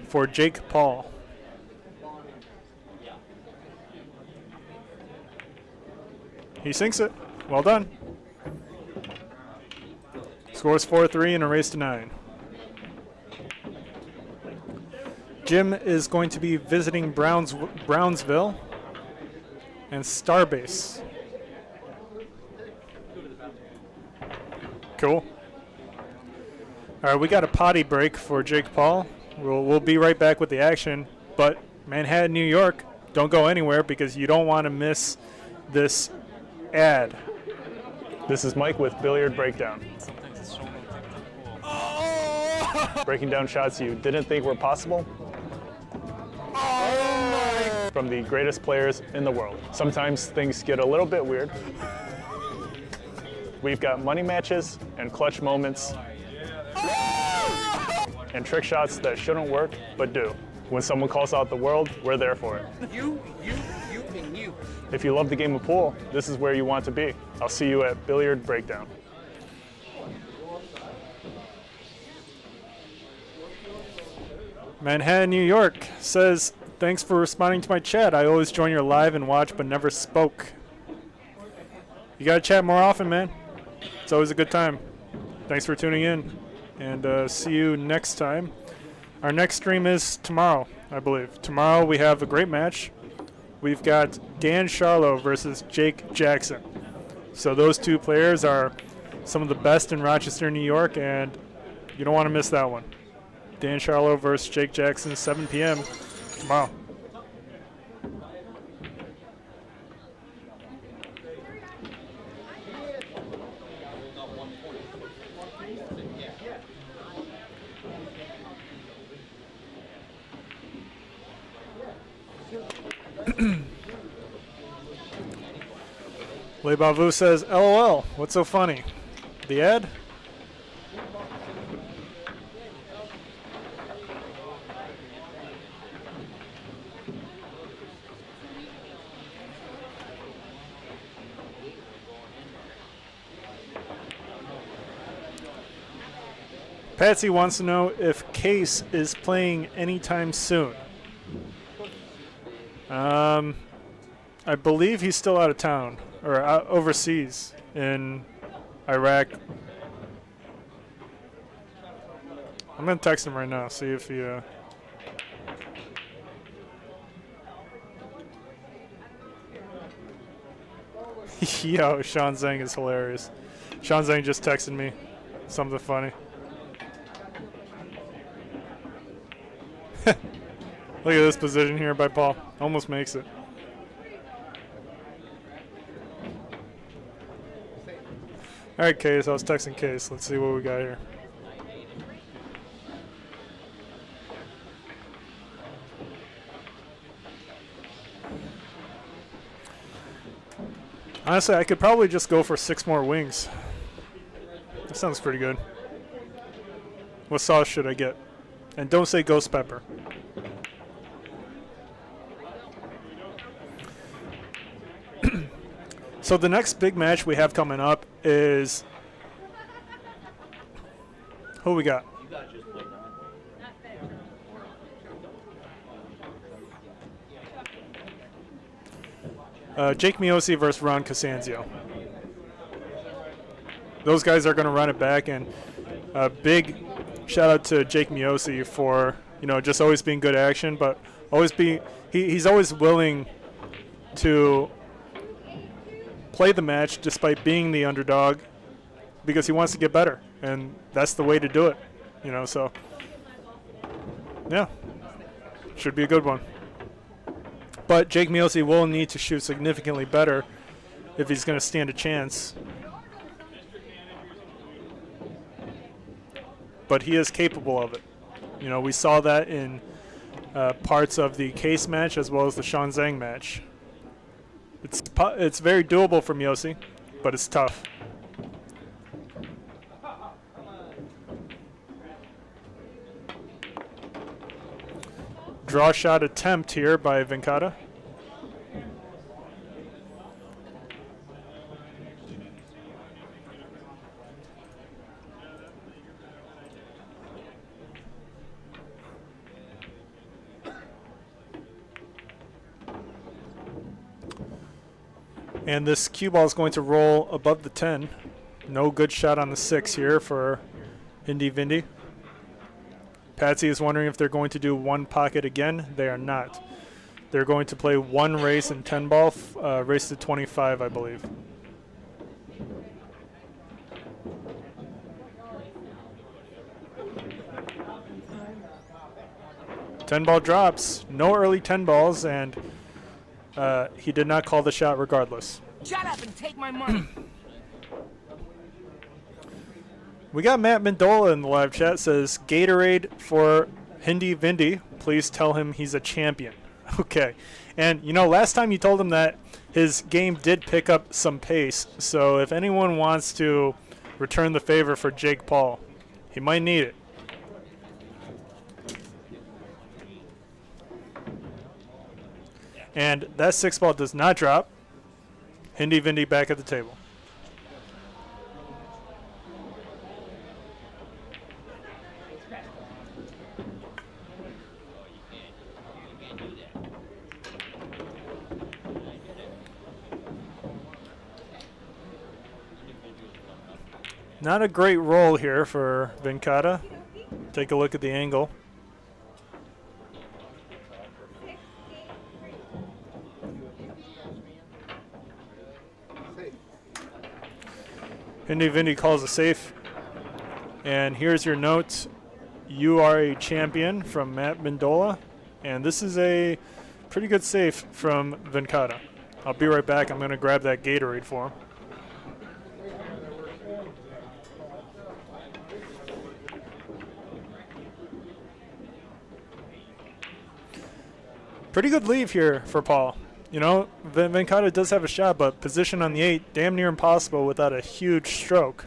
for Jake Paul. He sinks it. Well done. Scores 4-3 in a race to 9. Jim is going to be visiting Brownsville and Starbase. Cool. All right, we got a potty break for Jake Paul. We'll be right back with the action. But Manhattan, New York, don't go anywhere because you don't want to miss this ad. This is Mike with Billiard Breakdown. Breaking down shots you didn't think were possible. From the greatest players in the world. Sometimes things get a little bit weird. We've got money matches and clutch moments and trick shots that shouldn't work but do. When someone calls out the world, we're there for it. You. If you love the game of pool, this is where you want to be. I'll see you at Billiard Breakdown. Manhattan, New York says, thanks for responding to my chat. I always join your live and watch but never spoke. You gotta chat more often, man. It's always a good time. Thanks for tuning in, and see you next time. Our next stream is tomorrow, I believe. Tomorrow we have a great match. We've got Dan Charlo versus Jake Jackson. So those two players are some of the best in Rochester, New York, and you don't want to miss that one. Dan Charlo versus Jake Jackson, 7 p.m. tomorrow. Le Bavu says, LOL, what's so funny? The ad? Patsy wants to know if Case is playing anytime soon. I believe he's still out of town, or out overseas in Iraq. I'm going to text him right now, see if he... Yo, Sean Zhang is hilarious. Sean Zhang just texted me something funny. Look at this position here by Paul. Almost makes it. All right, Case. I was texting Case. Let's see what we got here. Honestly, I could probably just go for 6 more wings. That sounds pretty good. What sauce should I get? And don't say ghost pepper. So the next big match we have coming up is... Who we got? Jake Miosi versus Ron Cosanzio. Those guys are going to run it back, and a big shout out to Jake Miosi for, you know, just always being good action, but he's always willing to play the match despite being the underdog because he wants to get better, and that's the way to do it, you know. So yeah, should be a good one. But Jake Miosi will need to shoot significantly better if he's going to stand a chance. But he is capable of it. You know, we saw that in parts of the Case match as well as the Sean Zhang match. It's very doable for Miosi, but it's tough. Draw shot attempt here by Venkata. And this cue ball is going to roll above the 10. No good shot on the 6 here for Hindi Vindi. Patsy is wondering if they're going to do one pocket again. They are not. They're going to play one race in 10 ball, race to 25, I believe. Ten ball drops. No early 10 balls, and he did not call the shot regardless. Shut up and take my money. We got Matt Mendola in the live chat. Says Gatorade for Hindi Vindi. Please tell him he's a champion. Okay. And, you know, last time you told him that, his game did pick up some pace. So if anyone wants to return the favor for Jake Paul, he might need it. And that 6 ball does not drop. Hindi Vindi back at the table. Not a great roll here for Venkata. Take a look at the angle. Hindi Vindi calls a safe. And here's your note. You are a champion from Matt Mendola. And this is a pretty good safe from Venkata. I'll be right back. I'm going to grab that Gatorade for him. Pretty good leave here for Paul. You know, Venkata does have a shot, but position on the 8, damn near impossible without a huge stroke.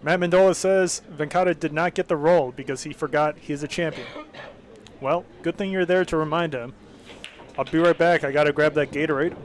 Matt Mendola says Venkata did not get the roll because he forgot he's a champion. Well, good thing you're there to remind him. I'll be right back. I got to grab that Gatorade.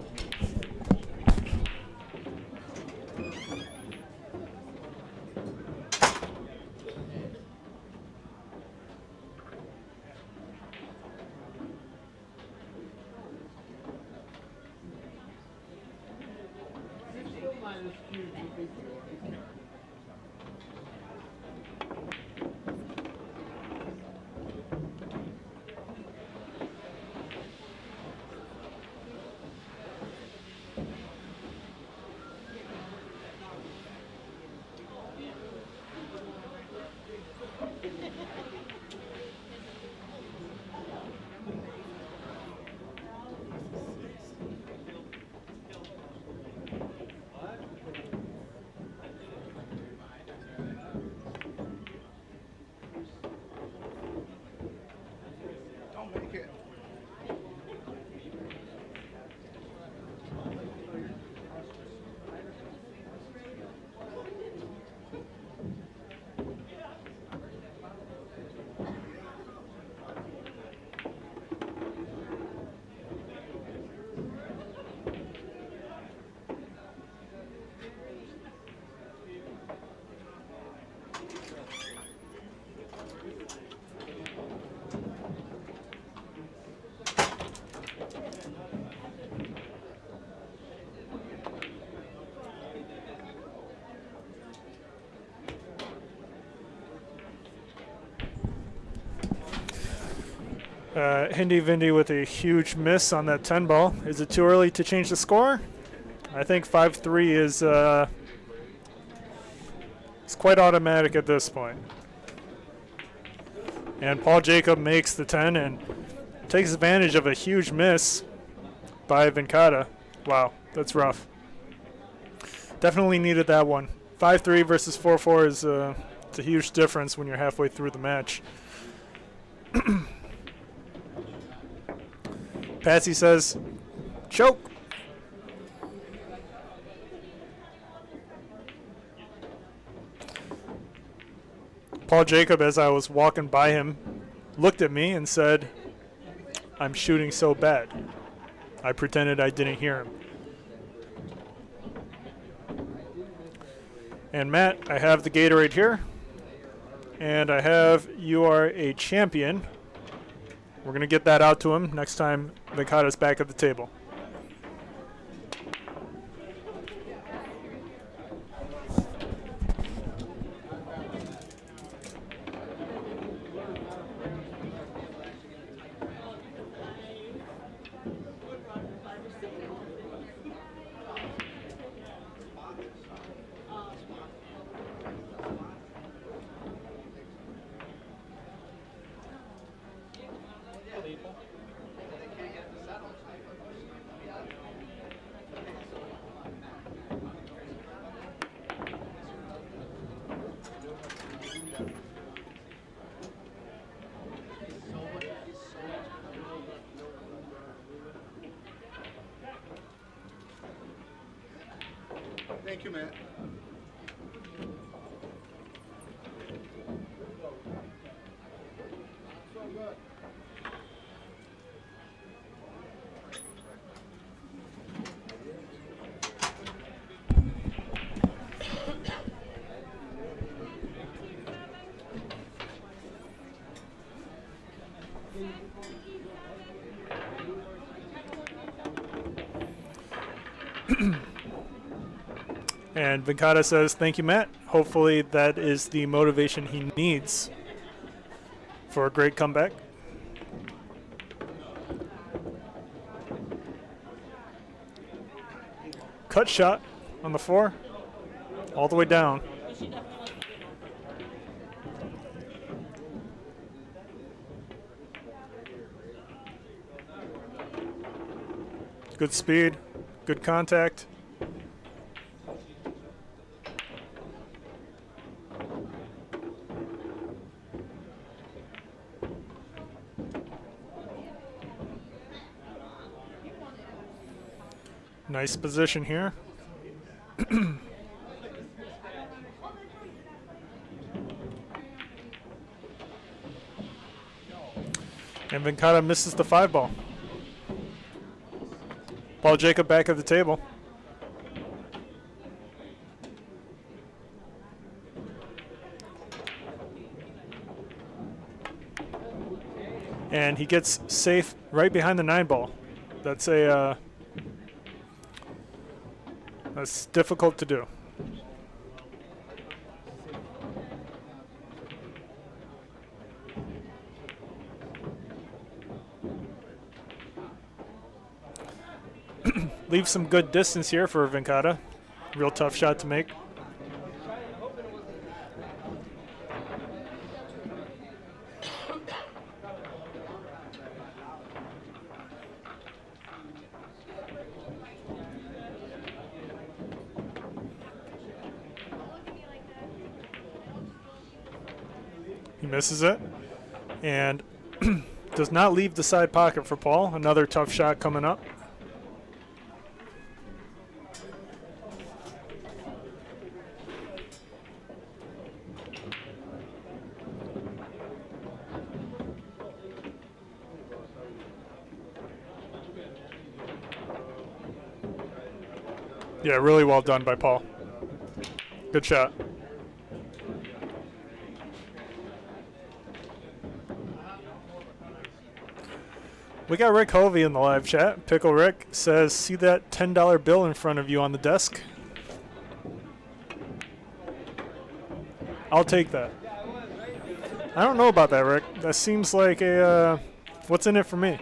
Hindi Vindy with a huge miss on that 10 ball. Is it too early to change the score? I think 5-3 is it's quite automatic at this point. And Paul Jacob makes the 10 and takes advantage of a huge miss by Venkata. Wow, that's rough. Definitely needed that one. 5-3 versus 4-4 is it's a huge difference when you're halfway through the match. Patsy says, choke. Paul Jacob, as I was walking by him, looked at me and said, I'm shooting so bad. I pretended I didn't hear him. And Matt, I have the Gatorade here. And I have You Are a Champion. We're going to get that out to him next time Venkata's back at the table. Thank you, Matt. And Venkata says, thank you, Matt. Hopefully that is the motivation he needs for a great comeback. Cut shot on the 4, all the way down. Good speed, good contact. Nice position here. And Venkata misses the 5 ball. Paul Jacob back at the table. And he gets safe right behind the 9 ball. That's that's difficult to do. Leaves some good distance here for Venkata. Real tough shot to make. He misses it and does not leave the side pocket for Paul. Another tough shot coming up. Yeah, really well done by Paul. Good shot. We got Rick Hovey in the live chat. Pickle Rick says, see that $10 bill in front of you on the desk? I'll take that. I don't know about that, Rick. That seems like a What's in it for me?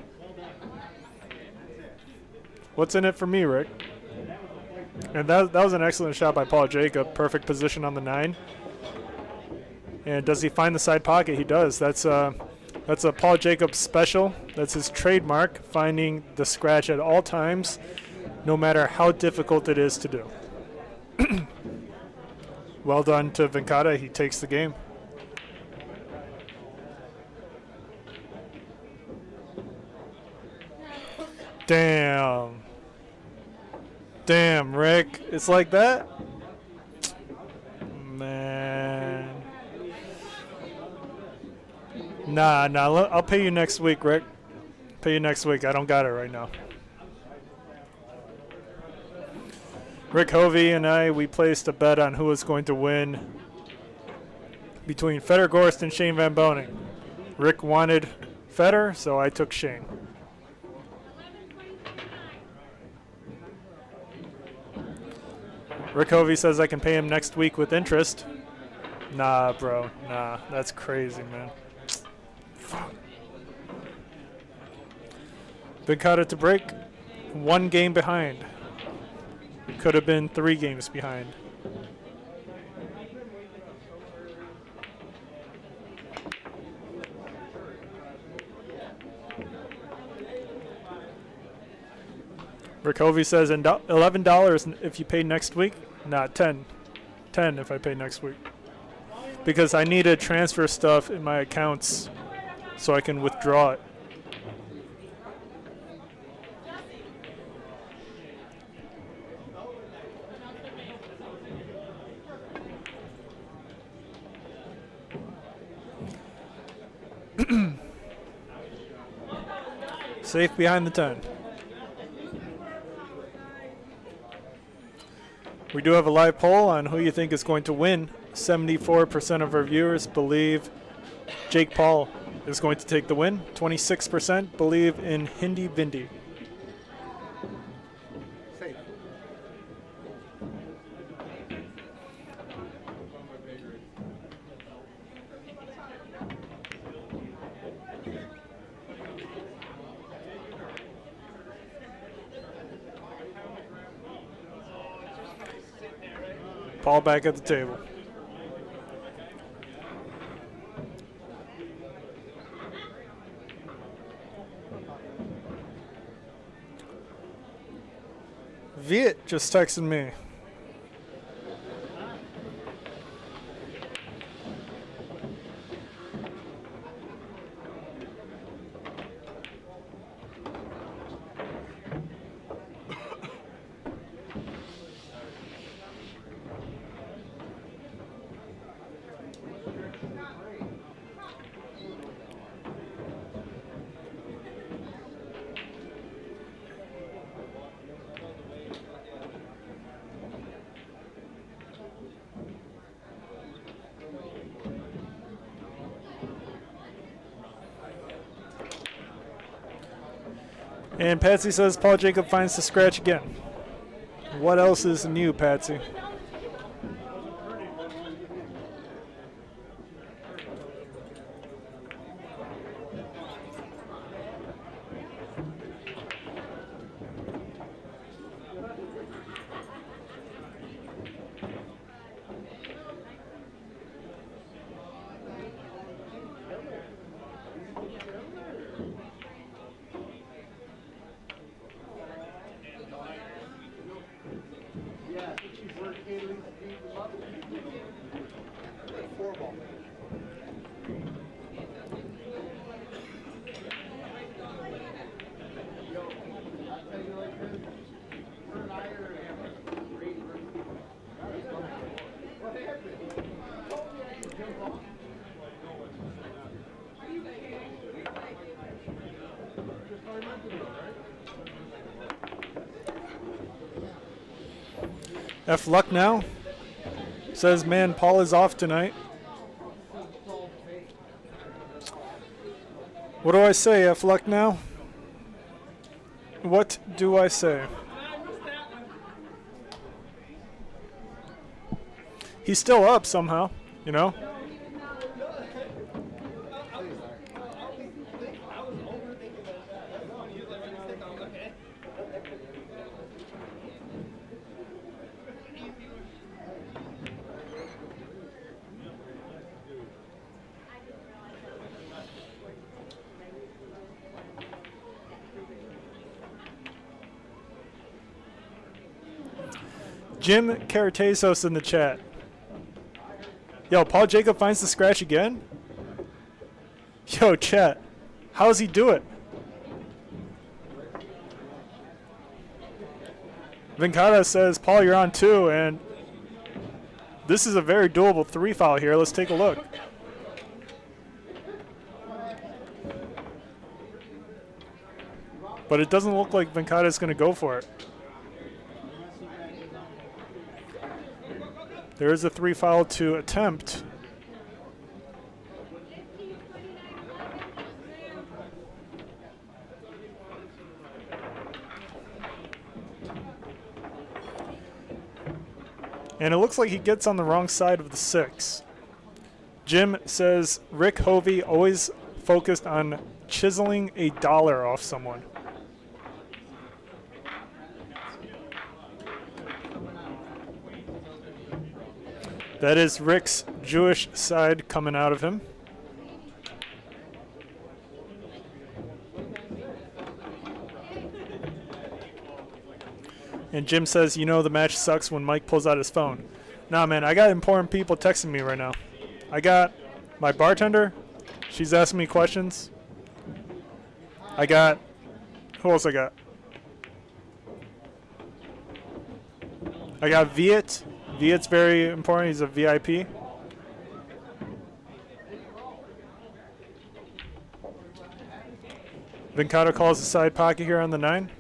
What's in it for me, Rick? And that was an excellent shot by Paul Jacob. Perfect position on the 9. And does he find the side pocket? He does. That's a Paul Jacob special. That's his trademark, finding the scratch at all times, no matter how difficult it is to do. Well done to Venkata. He takes the game. Damn. Damn, Rick. It's like that? Man. Nah. I'll pay you next week, Rick. Pay you next week. I don't got it right now. Rick Hovey and I, we placed a bet on who was going to win between Fedor Gorst and Shane Van Boning. Rick wanted Fedor, so I took Shane. Rick Hovey says I can pay him next week with interest. Nah, bro. Nah, that's crazy, man. Fuck. Venkata to break. 1 game behind. Could have been 3 games behind. Rick Hovey says $11 if you pay next week. Nah, 10. 10 if I pay next week. Because I need to transfer stuff in my accounts so I can withdraw it. Safe behind the 10. We do have a live poll on who you think is going to win. 74% of our viewers believe Jake Paul is going to take the win. 26% believe in Hindi Vindi. Safe. Paul back at the table. Viet just texted me. And Patsy says Paul Jacob finds the scratch again. What else is new, Patsy? F Luck now says, man, Paul is off tonight. What do I say, F Luck now? What do I say? He's still up somehow, you know? Jim Caratesos in the chat. Yo, Paul Jacob finds the scratch again? Yo, chat. How does he do it? Venkata says, Paul, you're on 2, and this is a very doable 3 foul here. Let's take a look. But it doesn't look like Venkata is going to go for it. There is a 3 foul to attempt. And it looks like he gets on the wrong side of the 6. Jim says Rick Hovey always focused on chiseling a dollar off someone. That is Rick's Jewish side coming out of him. And Jim says, you know the match sucks when Mike pulls out his phone. Nah, man, I got important people texting me right now. I got my bartender. She's asking me questions. I got... Who else I got? I got Voelkl. Voelkl's very important. He's a VIP. Venkata calls the side pocket here on the 9.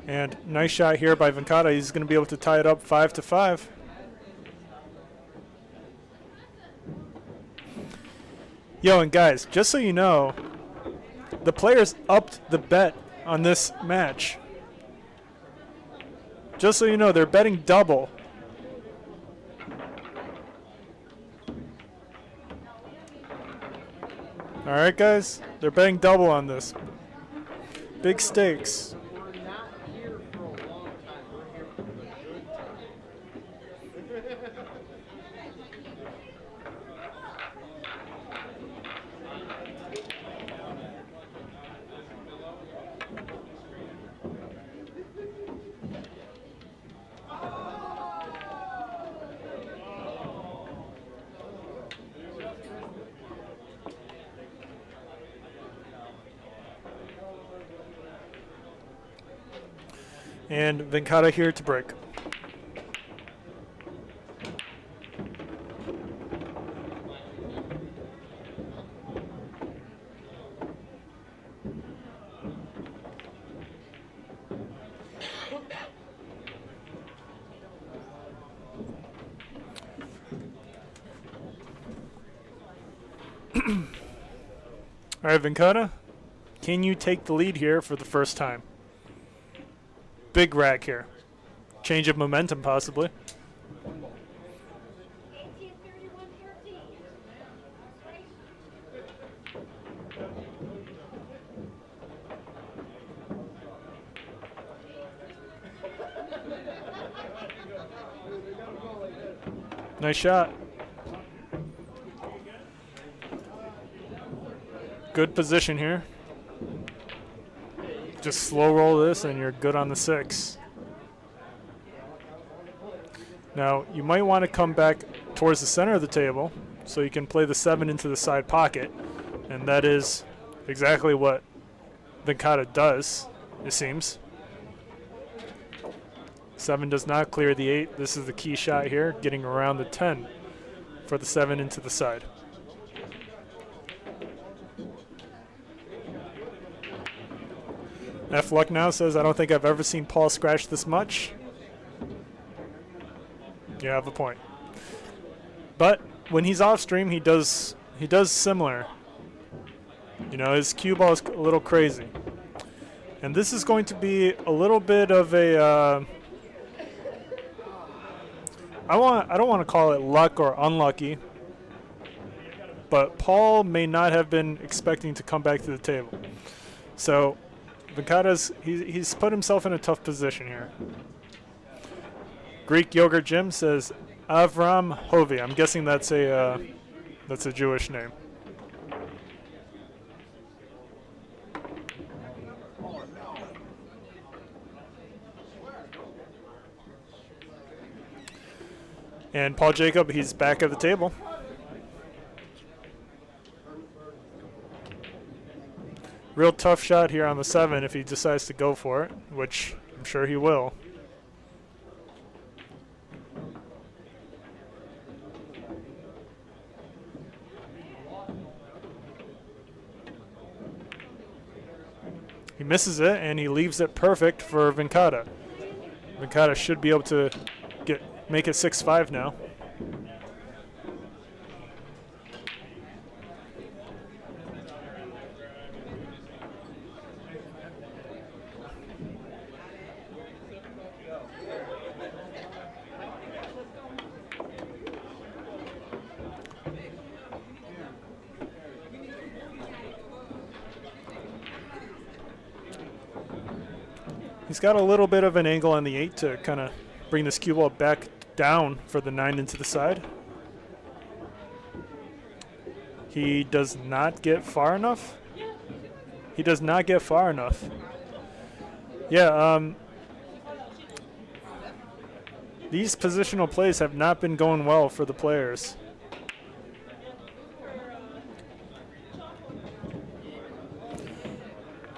And nice shot here by Venkata. He's going to be able to tie it up 5-5. Yo, and guys, just so you know, the players upped the bet on this match. Just so you know, they're betting double. All right, guys, they're betting double on this. Big stakes. And Venkata here to break. All right, Venkata, can you take the lead here for the first time? Big rack here. Change of momentum, possibly. Nice shot. Good position here. Just slow roll this and you're good on the 6. Now, you might want to come back towards the center of the table so you can play the 7 into the side pocket. And that is exactly what Venkata does, it seems. 7 does not clear the 8. This is the key shot here, getting around the 10 for the 7 into the side. F. Luck now says, I don't think I've ever seen Paul scratch this much. You have a point. But when he's off stream, he does similar. You know, his cue ball is a little crazy. And this is going to be a little bit of a I don't want to call it luck or unlucky, but Paul may not have been expecting to come back to the table. So Venkata's he's put himself in a tough position here. Greek Yogurt Jim says, Avram Hovi. I'm guessing that's a Jewish name. And Paul Jacob, he's back at the table. Real tough shot here on the 7 if he decides to go for it, which I'm sure he will. He misses it, and he leaves it perfect for Venkata. Venkata should be able to make it 6-5 now. He's got a little bit of an angle on the 8 to kind of bring this cue ball back down for the 9 into the side. He does not get far enough. He does not get far enough. Yeah, these positional plays have not been going well for the players.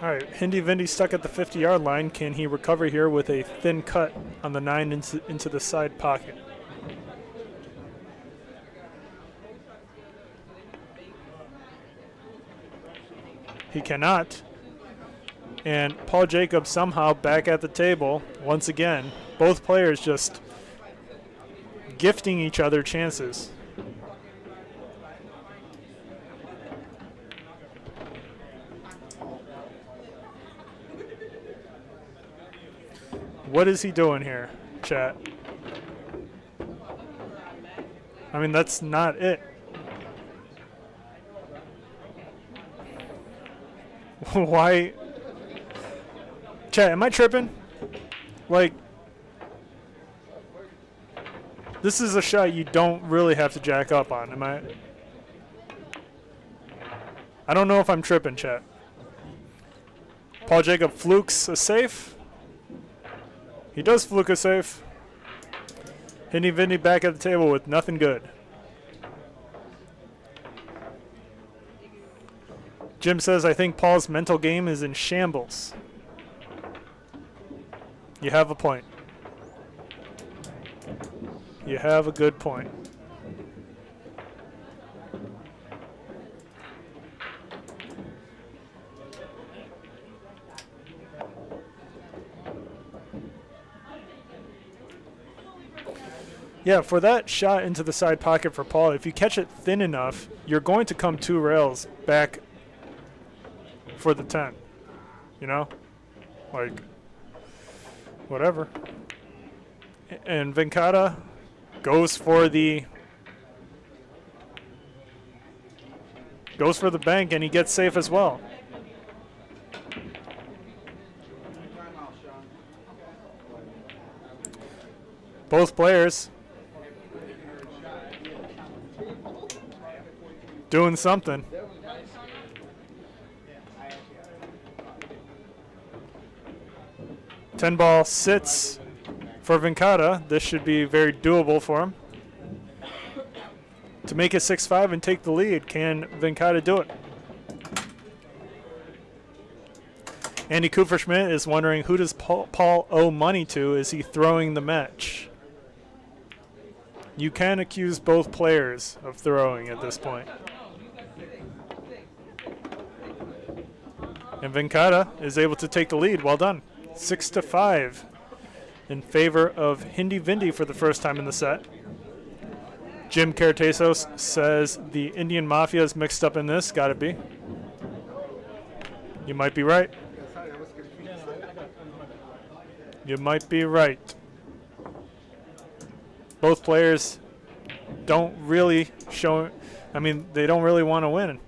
All right, Hindi Vindi stuck at the 50-yard line. Can he recover here with a thin cut on the 9 into the side pocket? He cannot. And Paul Jacob somehow back at the table once again. Both players just gifting each other chances. What is he doing here, chat? I mean, that's not it. Why? Chat, am I tripping? Like, this is a shot you don't really have to jack up on, am I? I don't know if I'm tripping, chat. Paul Jacob flukes a safe. He does fluke a safe. Hindi Vindi back at the table with nothing good. Jim says, I think Paul's mental game is in shambles. You have a point. You have a good point. Yeah, for that shot into the side pocket for Paul, if you catch it thin enough, you're going to come 2 rails back for the 10. You know? Like, whatever. And Venkata goes for the bank, and he gets safe as well. Both players doing something. Ten ball sits for Venkata. This should be very doable for him. To make it 6-5 and take the lead, can Venkata do it? Andy Kupferschmidt is wondering, who does Paul owe money to? Is he throwing the match? You can accuse both players of throwing at this point. And Venkata is able to take the lead. Well done. 6-5 in favor of Hindi Vindi for the first time in the set. Jim Cartesos says the Indian Mafia is mixed up in this. Got to be. You might be right. You might be right. Both players don't really show. I mean, they don't really want to win.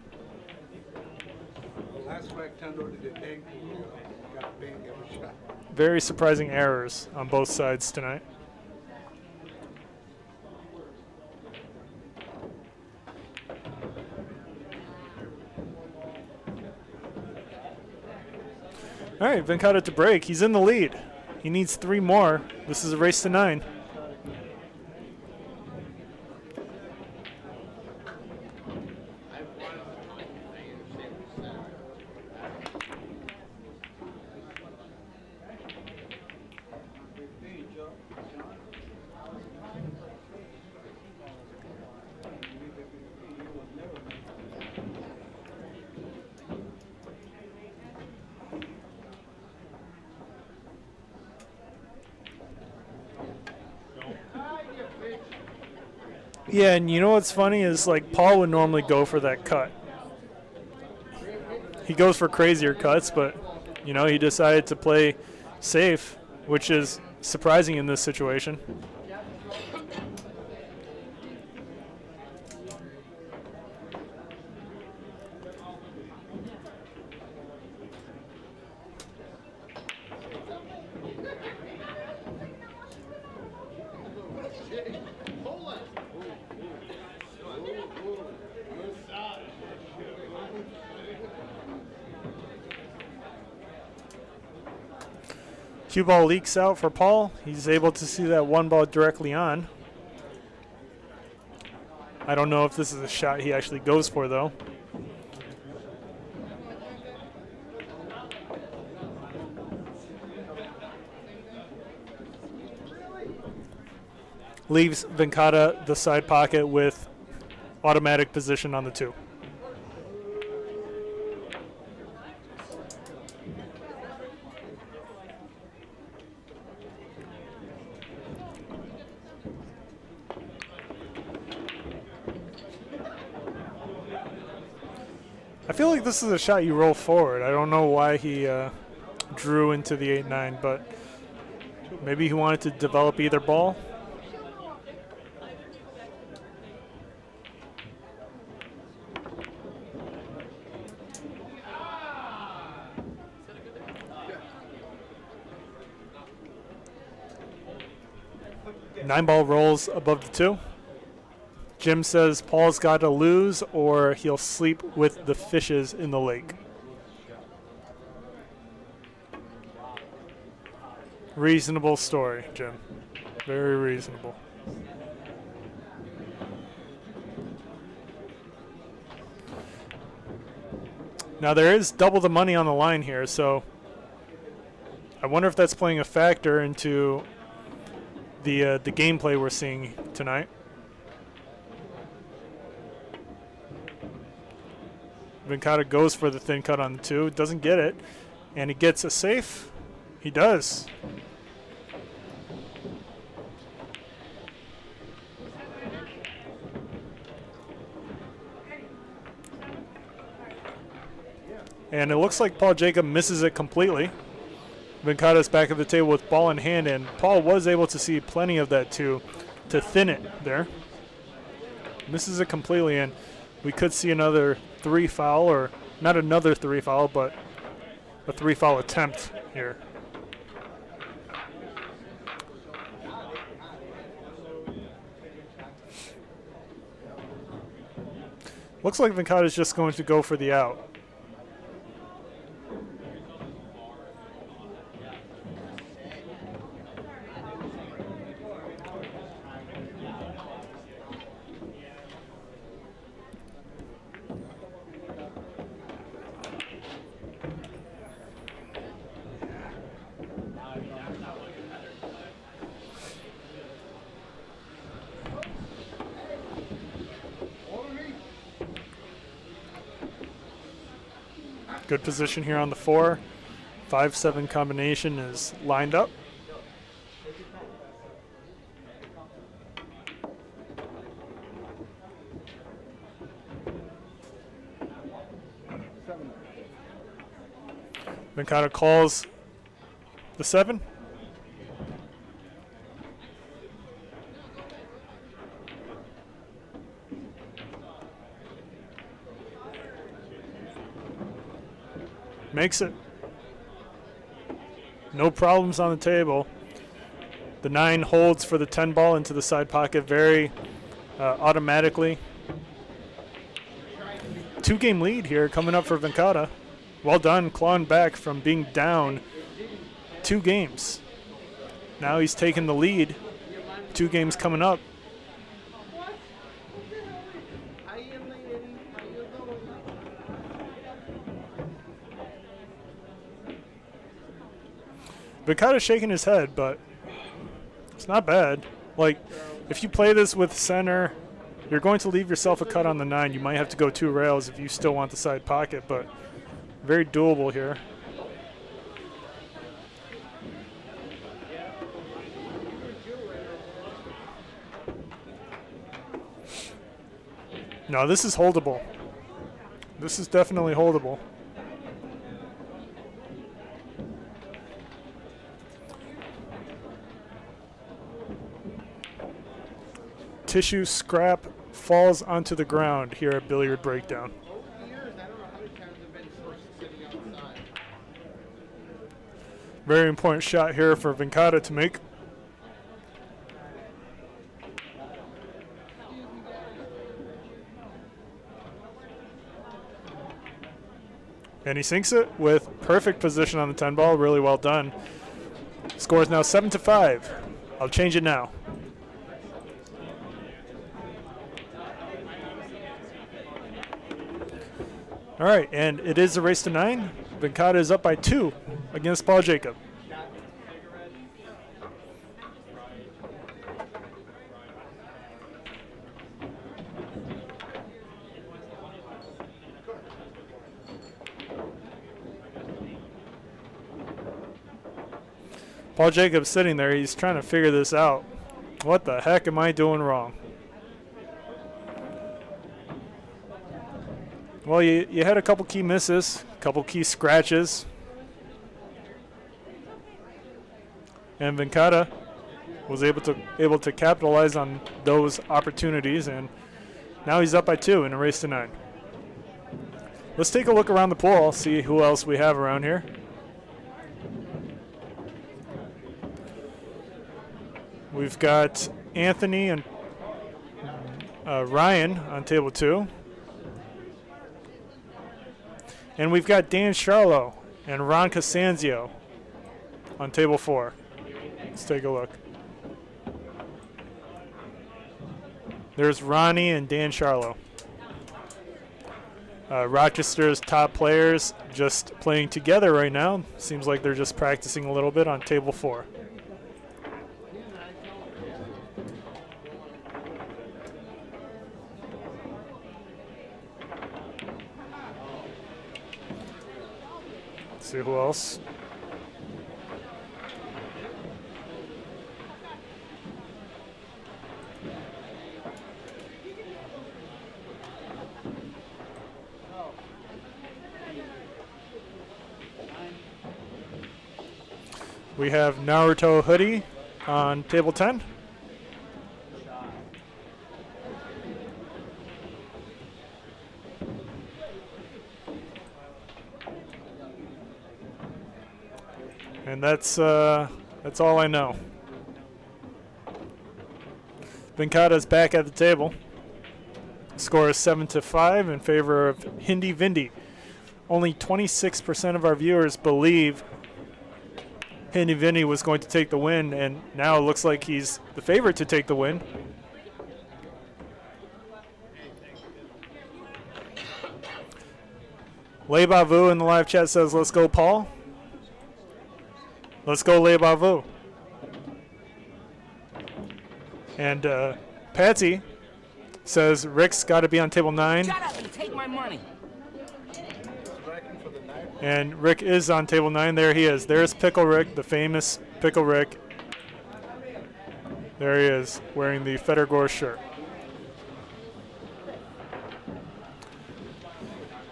Very surprising errors on both sides tonight. All right, Venkata to break. He's in the lead. He needs 3 more. This is a race to 9. Yeah, and you know what's funny is like Paul would normally go for that cut. He goes for crazier cuts, but you know, he decided to play safe, which is surprising in this situation. Cue ball leaks out for Paul. He's able to see that 1 ball directly on. I don't know if this is a shot he actually goes for, though. Leaves Venkata the side pocket with automatic position on the 2. I feel like this is a shot you roll forward. I don't know why he drew into the 8-9, but maybe he wanted to develop either ball. Nine ball rolls above the 2. Jim says Paul's got to lose or he'll sleep with the fishes in the lake. Reasonable story, Jim. Very reasonable. Now there is double the money on the line here, so I wonder if that's playing a factor into the gameplay we're seeing tonight. Venkata goes for the thin cut on the 2, doesn't get it, and he gets a safe. He does. And it looks like Paul Jacob misses it completely. Venkata's back at the table with ball in hand, and Paul was able to see plenty of that to thin it there. Misses it completely, and we could see another 3 foul, or not another 3 foul, but a 3 foul attempt here. Looks like Venkata's just going to go for the out. Good position here on the 4. 5-7 combination is lined up. Venkata calls the 7. Makes it. No problems on the table. The 9 holds for the 10 ball into the side pocket very automatically. 2-game lead here coming up for Venkata. well done, clawing back from being down 2 games. Now he's taking the lead. 2 games coming up. Venkata's shaking his head, but it's not bad. Like, if you play this with center, you're going to leave yourself a cut on the 9. You might have to go 2 rails if you still want the side pocket, but very doable here. No, this is holdable. This is definitely holdable. Tissue scrap falls onto the ground here at Billiard Breakdown. Very important shot here for Venkata to make. And he sinks it with perfect position on the 10 ball. Really well done. Score is now 7-5. I'll change it now. All right, and it is a race to 9. Venkata is up by 2 against Paul Jacob. Paul Jacob's sitting there. He's trying to figure this out. What the heck am I doing wrong? Well, you had a couple key misses, a couple key scratches. And Venkata was able to capitalize on those opportunities, and now he's up by 2 in a race to 9. Let's take a look around the pool, see who else we have around here. We've got Anthony and Ryan on table 2. And we've got Dan Charlo and Ron Costanzio on table 4. Let's take a look. There's Ronnie and Dan Charlo. Rochester's top players just playing together right now. Seems like they're just practicing a little bit on table 4. See who else. We have Naruto Hoodie on table 10. And that's all I know. Venkata's back at the table. Score is 7-5 in favor of Hindi Vindi. Only 26% of our viewers believe Hindi Vindi was going to take the win, and now it looks like he's the favorite to take the win. Le Bavu in the live chat says, "Let's go, Paul." Let's go, Le Bavu. And Patsy says Rick's got to be on table 9. Shut up and take my money. And Rick is on table 9. There he is. There's Pickle Rick, the famous Pickle Rick. There he is, wearing the Federgore shirt.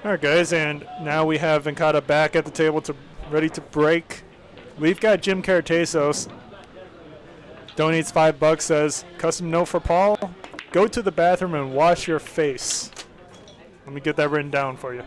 All right, guys, and now we have Venkata back at the table ready to break. We've got Jim Caratasos. Donates $5, says, custom note for Paul. Go to the bathroom and wash your face. Let me get that written down for you.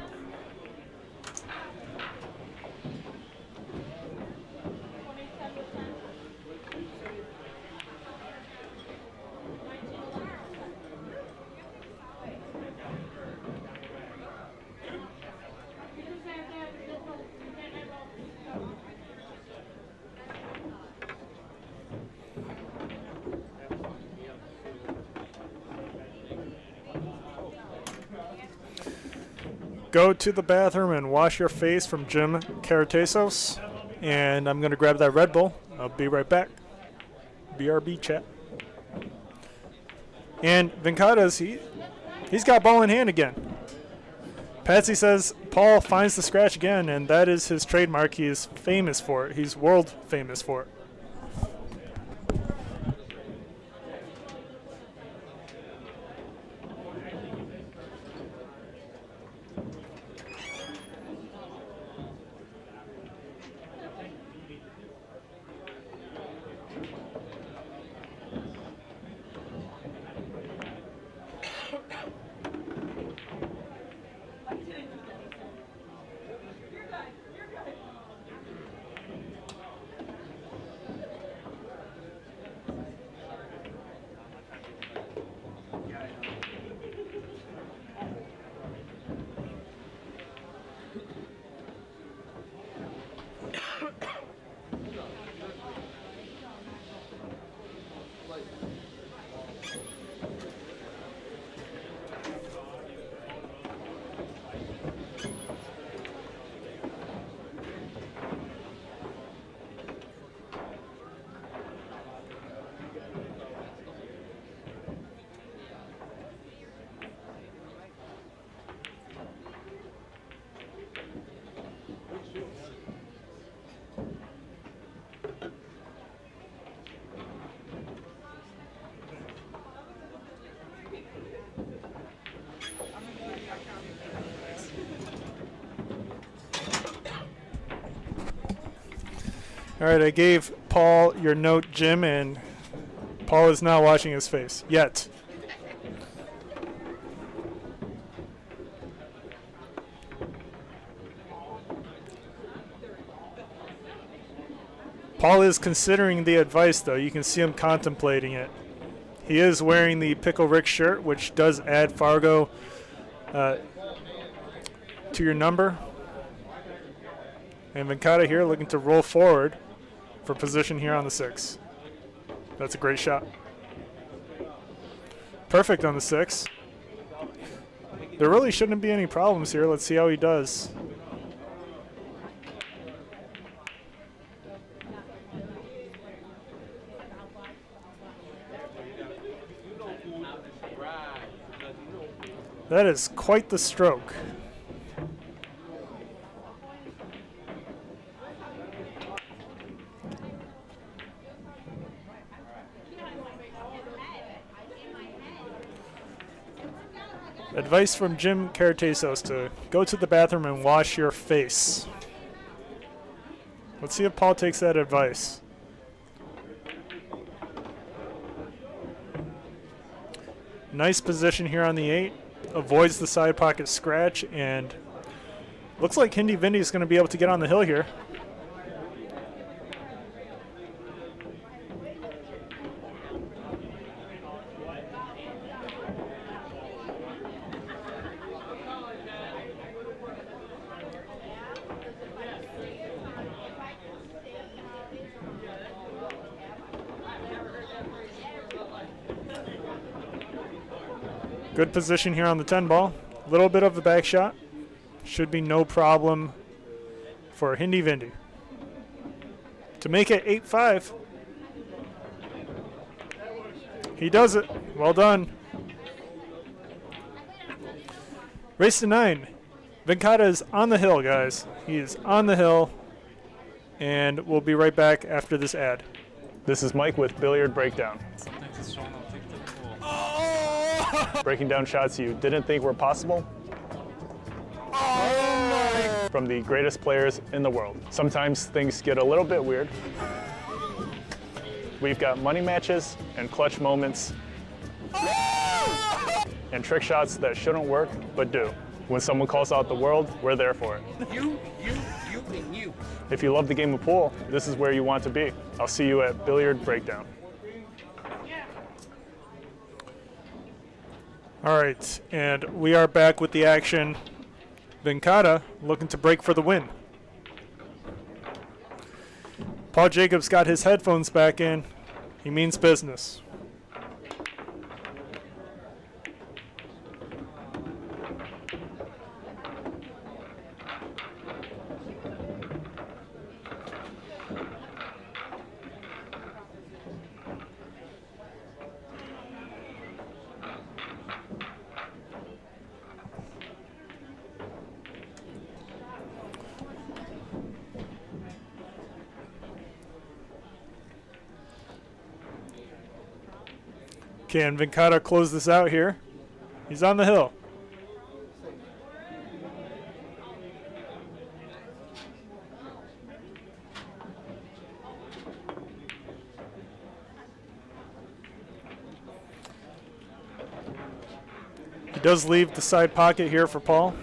go to the bathroom and wash your face from Jim Karatesos. And I'm going to grab that Red Bull. I'll be right back. BRB chat. And Venkata's, he's got ball in hand again. Patsy says Paul finds the scratch again, and that is his trademark. He is famous for it. He's world famous for it. All right, I gave Paul your note, Jim, and Paul is now washing his face. Yet. Paul is considering the advice, though. You can see him contemplating it. He is wearing the Pickle Rick shirt, which does add Fargo to your number. And Venkata here looking to roll forward for position here on the 6. That's a great shot. Perfect on the 6. There really shouldn't be any problems here. Let's see how he does. That is quite the stroke. Advice from Jim Karatesos to go to the bathroom and wash your face. Let's see if Paul takes that advice. Nice position here on the 8. Avoids the side pocket scratch, and looks like Hindi Vindy is going to be able to get on the hill here. Good position here on the 10 ball. A little bit of the back shot. Should be no problem for Hindi Vindy. To make it 8-5. He does it. Well done. Race to 9. Venkata is on the hill, guys. He is on the hill. And we'll be right back after this ad. This is Mike with Billiard Breakdown. Breaking down shots you didn't think were possible. From the greatest players in the world. Sometimes things get a little bit weird. We've got money matches and clutch moments. And trick shots that shouldn't work, but do. When someone calls out the world, we're there for it. You. If you love the game of pool, this is where you want to be. I'll see you at Billiard Breakdown. All right, and we are back with the action. Venkata looking to break for the win. Paul Jacobs got his headphones back in. He means business. Can Venkata close this out here? He's on the hill. He does leave the side pocket here for Paul.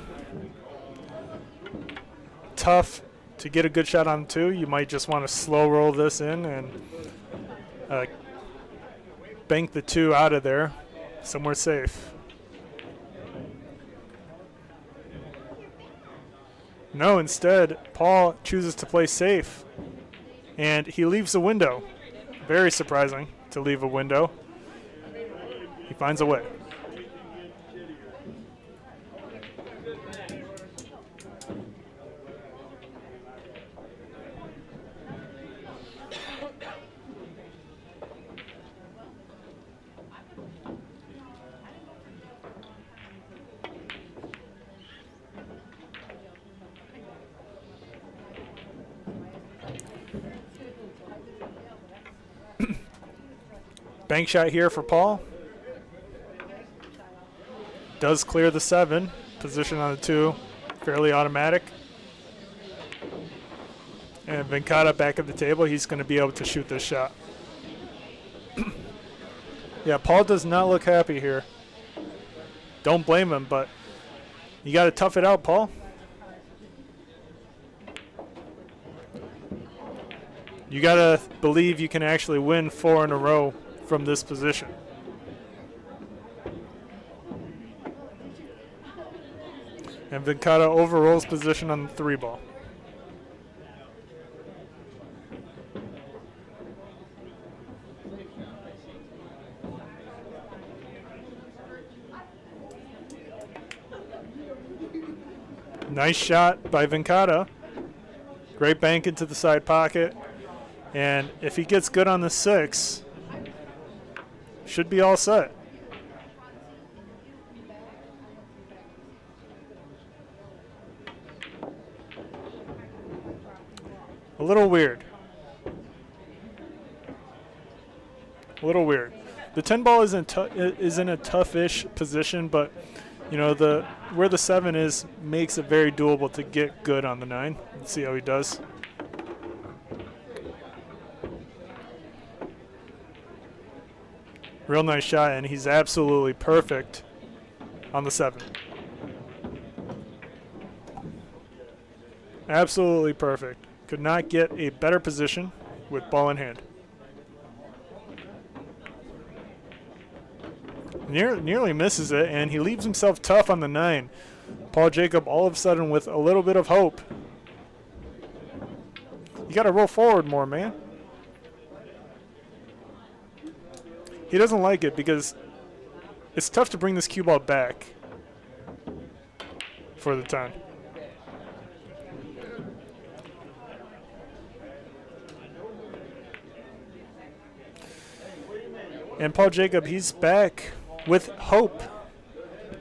Tough to get a good shot on 2. You might just want to slow roll this in and bank the 2 out of there somewhere safe. No, instead, Paul chooses to play safe, and he leaves a window. Very surprising to leave a window. He finds a way. Bank shot here for Paul. Does clear the 7. Position on the 2. Fairly automatic. And Venkata back at the table. He's going to be able to shoot this shot. Yeah, Paul does not look happy here. Don't blame him, but you got to tough it out, Paul. You got to believe you can actually win 4 in a row from this position. And Venkata overrolls position on the 3 ball. Nice shot by Venkata. Great bank into the side pocket. And if he gets good on the 6, should be all set. A little weird. A little weird. The 10 ball is in a tough-ish position, but you know where the 7 is makes it very doable to get good on the 9. Let's see how he does. Real nice shot, and he's absolutely perfect on the 7. Absolutely perfect. Could not get a better position with ball in hand. Nearly misses it, and he leaves himself tough on the 9. Paul Jacob all of a sudden with a little bit of hope. You got to roll forward more, man. He doesn't like it because it's tough to bring this cue ball back for the 10. And Paul Jacob, he's back with hope.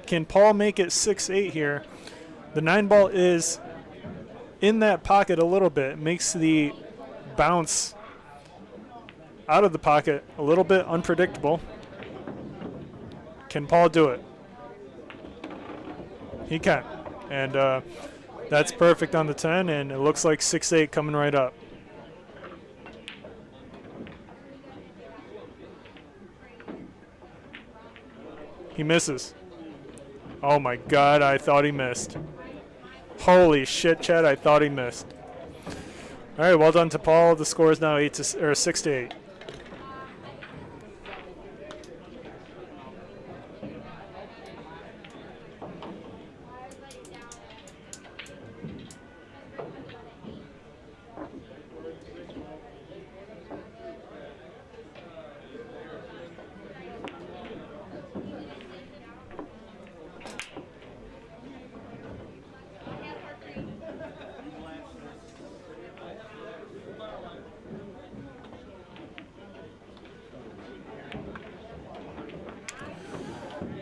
Can Paul make it 6-8 here? The 9 ball is in that pocket a little bit. Makes the bounce out of the pocket a little bit unpredictable. Can Paul do it? He can. And that's perfect on the 10, and it looks like 6-8 coming right up. He misses. Oh my God, I thought he missed. Holy shit, Chad, I thought he missed. All right, well done to Paul. The score is now 6-8.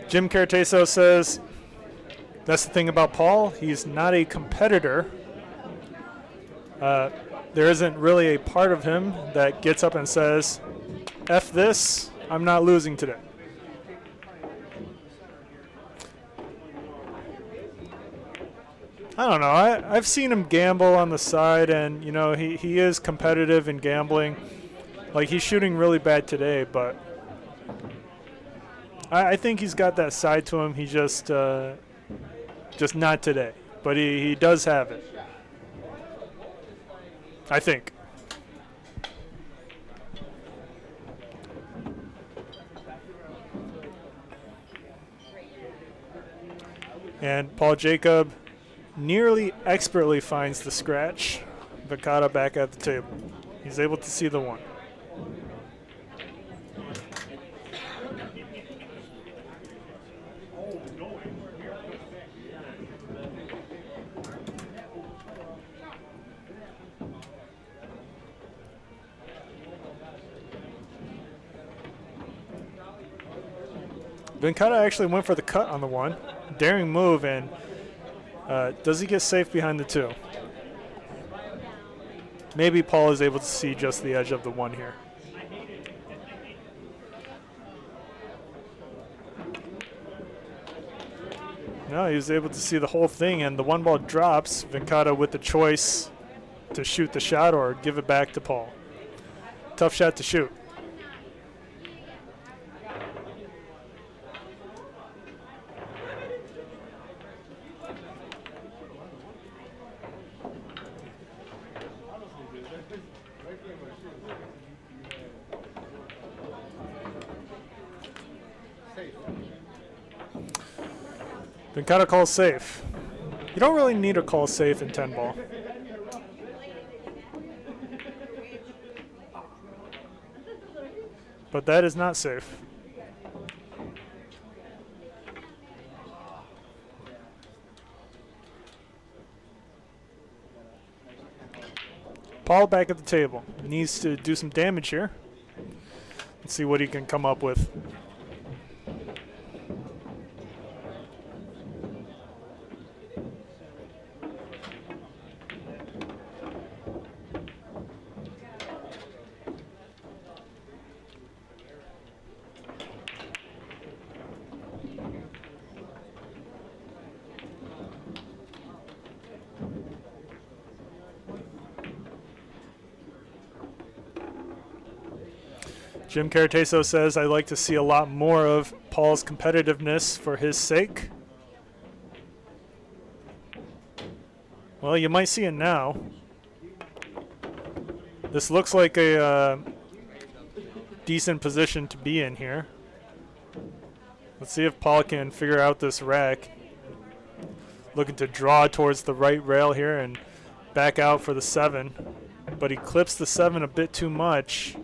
Jim Carteso says, that's the thing about Paul. He's not a competitor. There isn't really a part of him that gets up and says, F this, I'm not losing today. I don't know. I've seen him gamble on the side, and you know he is competitive in gambling. Like he's shooting really bad today, but I think he's got that side to him. He just not today, but he does have it. I think. And Paul Jacob nearly expertly finds the scratch. Venkata back at the table. He's able to see the one. Venkata actually went for the cut on the one. Daring move, and does he get safe behind the two? Maybe Paul is able to see just the edge of the one here. No, he was able to see the whole thing, and the one ball drops. Venkata with the choice to shoot the shot or give it back to Paul. Tough shot to shoot. Venkata calls safe. You don't really need a call safe in 10 ball. But that is not safe. Paul back at the table. Needs to do some damage here. Let's see what he can come up with. Jim Carateso says, I'd like to see a lot more of Paul's competitiveness for his sake. Well, you might see it now. This looks like a decent position to be in here. Let's see if Paul can figure out this rack. Looking to draw towards the right rail here and back out for the 7. But he clips the 7 a bit too much.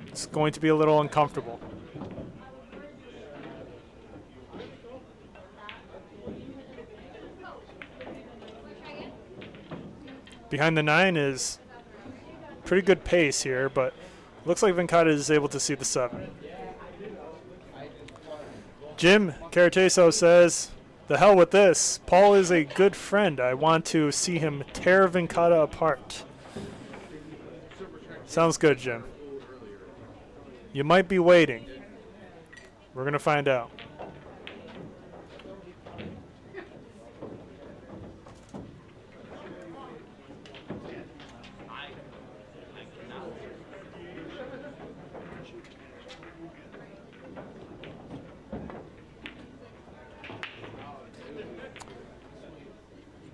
It's going to be a little uncomfortable. Behind the 9 is pretty good pace here, but looks like Venkata is able to see the 7. Jim Carateso says, the hell with this. Paul is a good friend. I want to see him tear Venkata apart. Sounds good, Jim. You might be waiting. We're going to find out.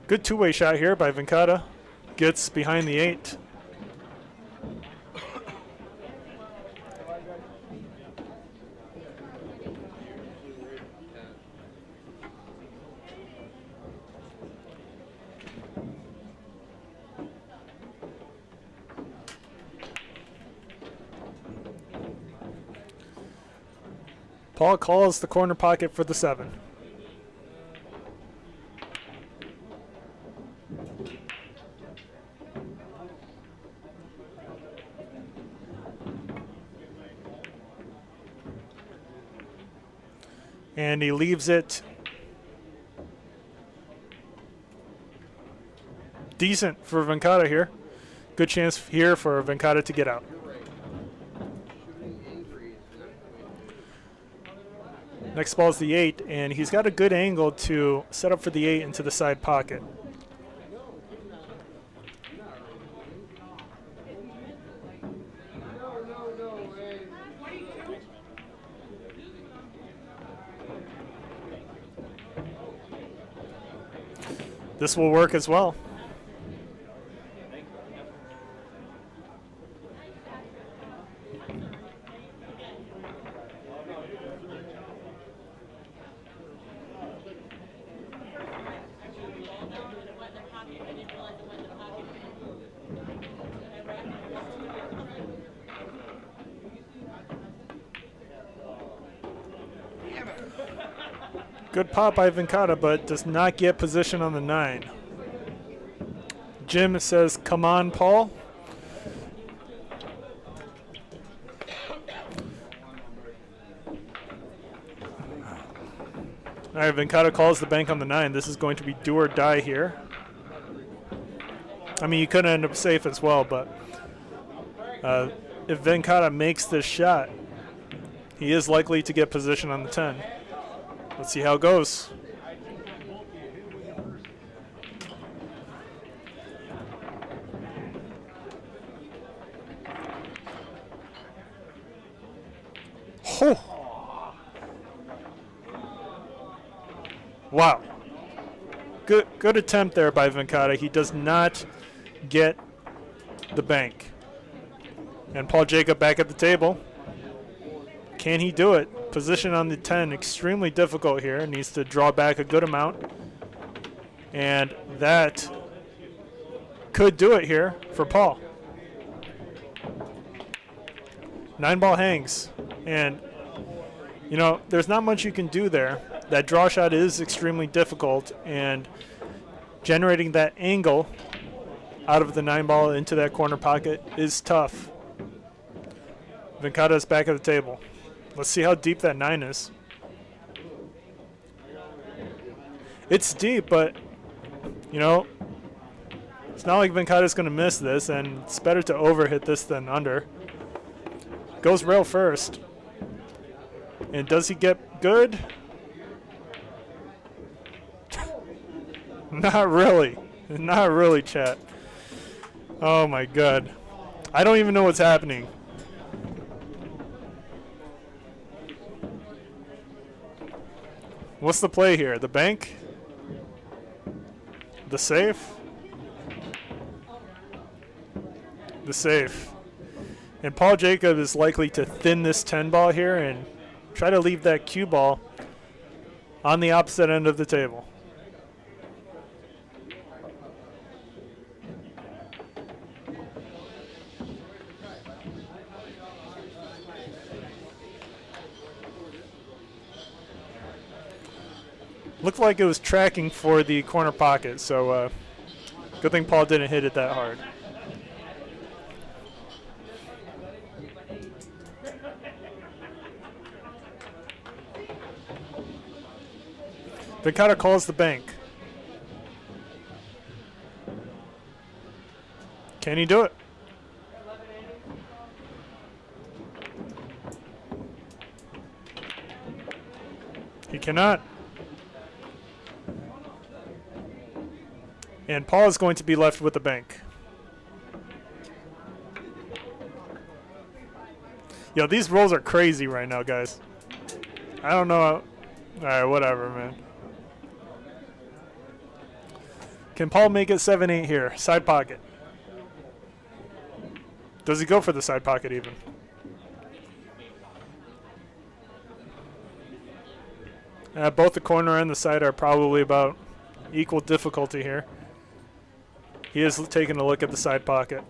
Good two-way shot here by Venkata. Gets behind the 8. Paul calls the corner pocket for the 7. And he leaves it decent for Venkata here. Good chance here for Venkata to get out. Next ball is the 8, and he's got a good angle to set up for the 8 into the side pocket. This will work as well. Good pop by Venkata, but does not get position on the 9. Jim says, come on, Paul. All right, Venkata calls the bank on the 9. This is going to be do or die here. I mean, you could end up safe as well, but if Venkata makes this shot, he is likely to get position on the 10. Let's see how it goes. Oh. Wow. Good attempt there by Venkata. He does not get the bank. And Paul Jacob back at the table. Can he do it? Position on the 10, extremely difficult here. Needs to draw back a good amount. And that could do it here for Paul. 9 ball hangs. And, you know, there's not much you can do there. That draw shot is extremely difficult. And generating that angle out of the 9 ball into that corner pocket is tough. Venkata is back at the table. Let's see how deep that 9 is. It's deep, but, you know, it's not like Venkata's going to miss this, and it's better to overhit this than under. Goes rail first. And does he get good? Not really. Not really, chat. Oh, my God. I don't even know what's happening. What's the play here? The bank? The safe? The safe. And Paul Jacob is likely to thin this 10 ball here and try to leave that cue ball on the opposite end of the table. Looked like it was tracking for the corner pocket, so good thing Paul didn't hit it that hard. Venkata calls the bank. Can he do it? He cannot. And Paul is going to be left with the bank. Yo, these rolls are crazy right now, guys. I don't know. All right, whatever, man. Can Paul make it 7-8 here? Side pocket. Does he go for the side pocket even? Both the corner and the side are probably about equal difficulty here. He is taking a look at the side pocket.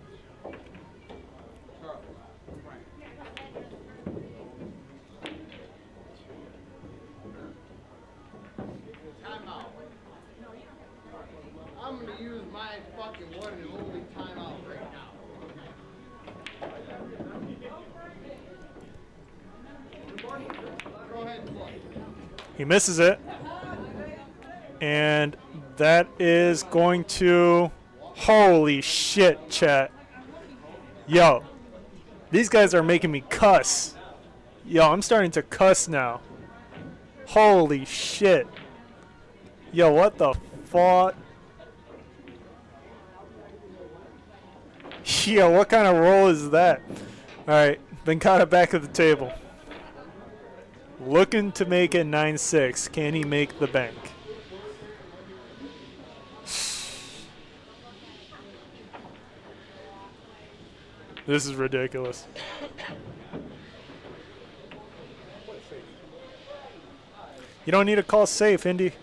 Timeout. I'm going to use my fucking one and only timeout right now. Go ahead and play. He misses it. And that is going to... Holy shit, chat. Yo, these guys are making me cuss. Yo, I'm starting to cuss now. Holy shit. Yo, what the fuck? Yo, what kind of roll is that? Alright, Venkata back at the table. Looking to make it 9-6. Can he make the bank? This is ridiculous. You don't need to call safe, Indy.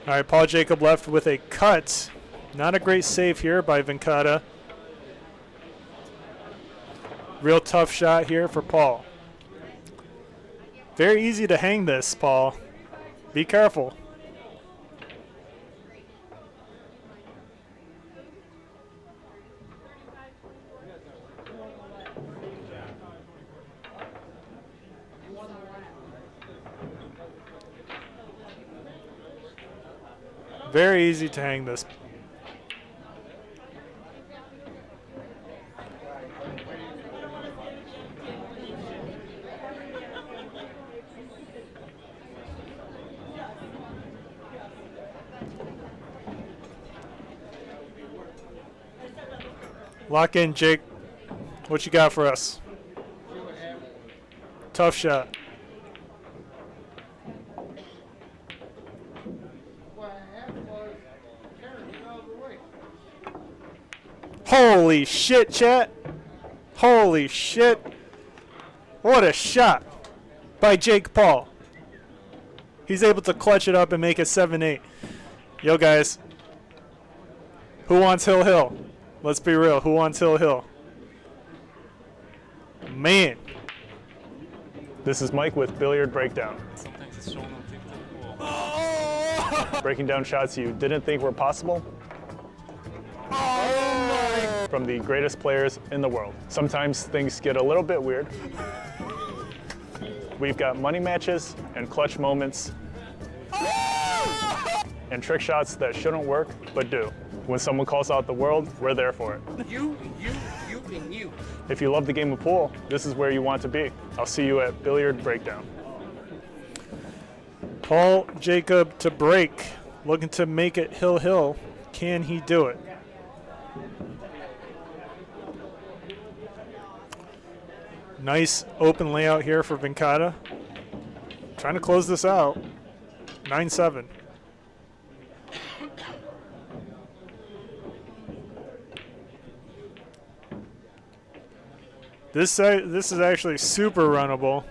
All right, Paul Jacob left with a cut. Not a great save here by Venkata. Real tough shot here for Paul. Very easy to hang this, Paul. Be careful. Very easy to hang this. Lock in, Jake. What you got for us? Tough shot. Holy shit, chat. Holy shit. What a shot by Jake Paul. He's able to clutch it up and make it 7-8. Yo, guys. Who wants Hill Hill? Let's be real. Who wants Hill Hill? Man. This is Mike with Billiard Breakdown. Sometimes it's shown on TikTok. Breaking down shots you didn't think were possible. From the greatest players in the world. Sometimes things get a little bit weird. We've got money matches and clutch moments and trick shots that shouldn't work but do. When someone calls out the world, we're there for it. You, and you. If you love the game of pool, this is where you want to be. I'll see you at Billiard Breakdown. Paul Jacob to break. Looking to make it Hill Hill. Can he do it? Nice open layout here for Venkata. Trying to close this out. 9-7. This is actually super runnable.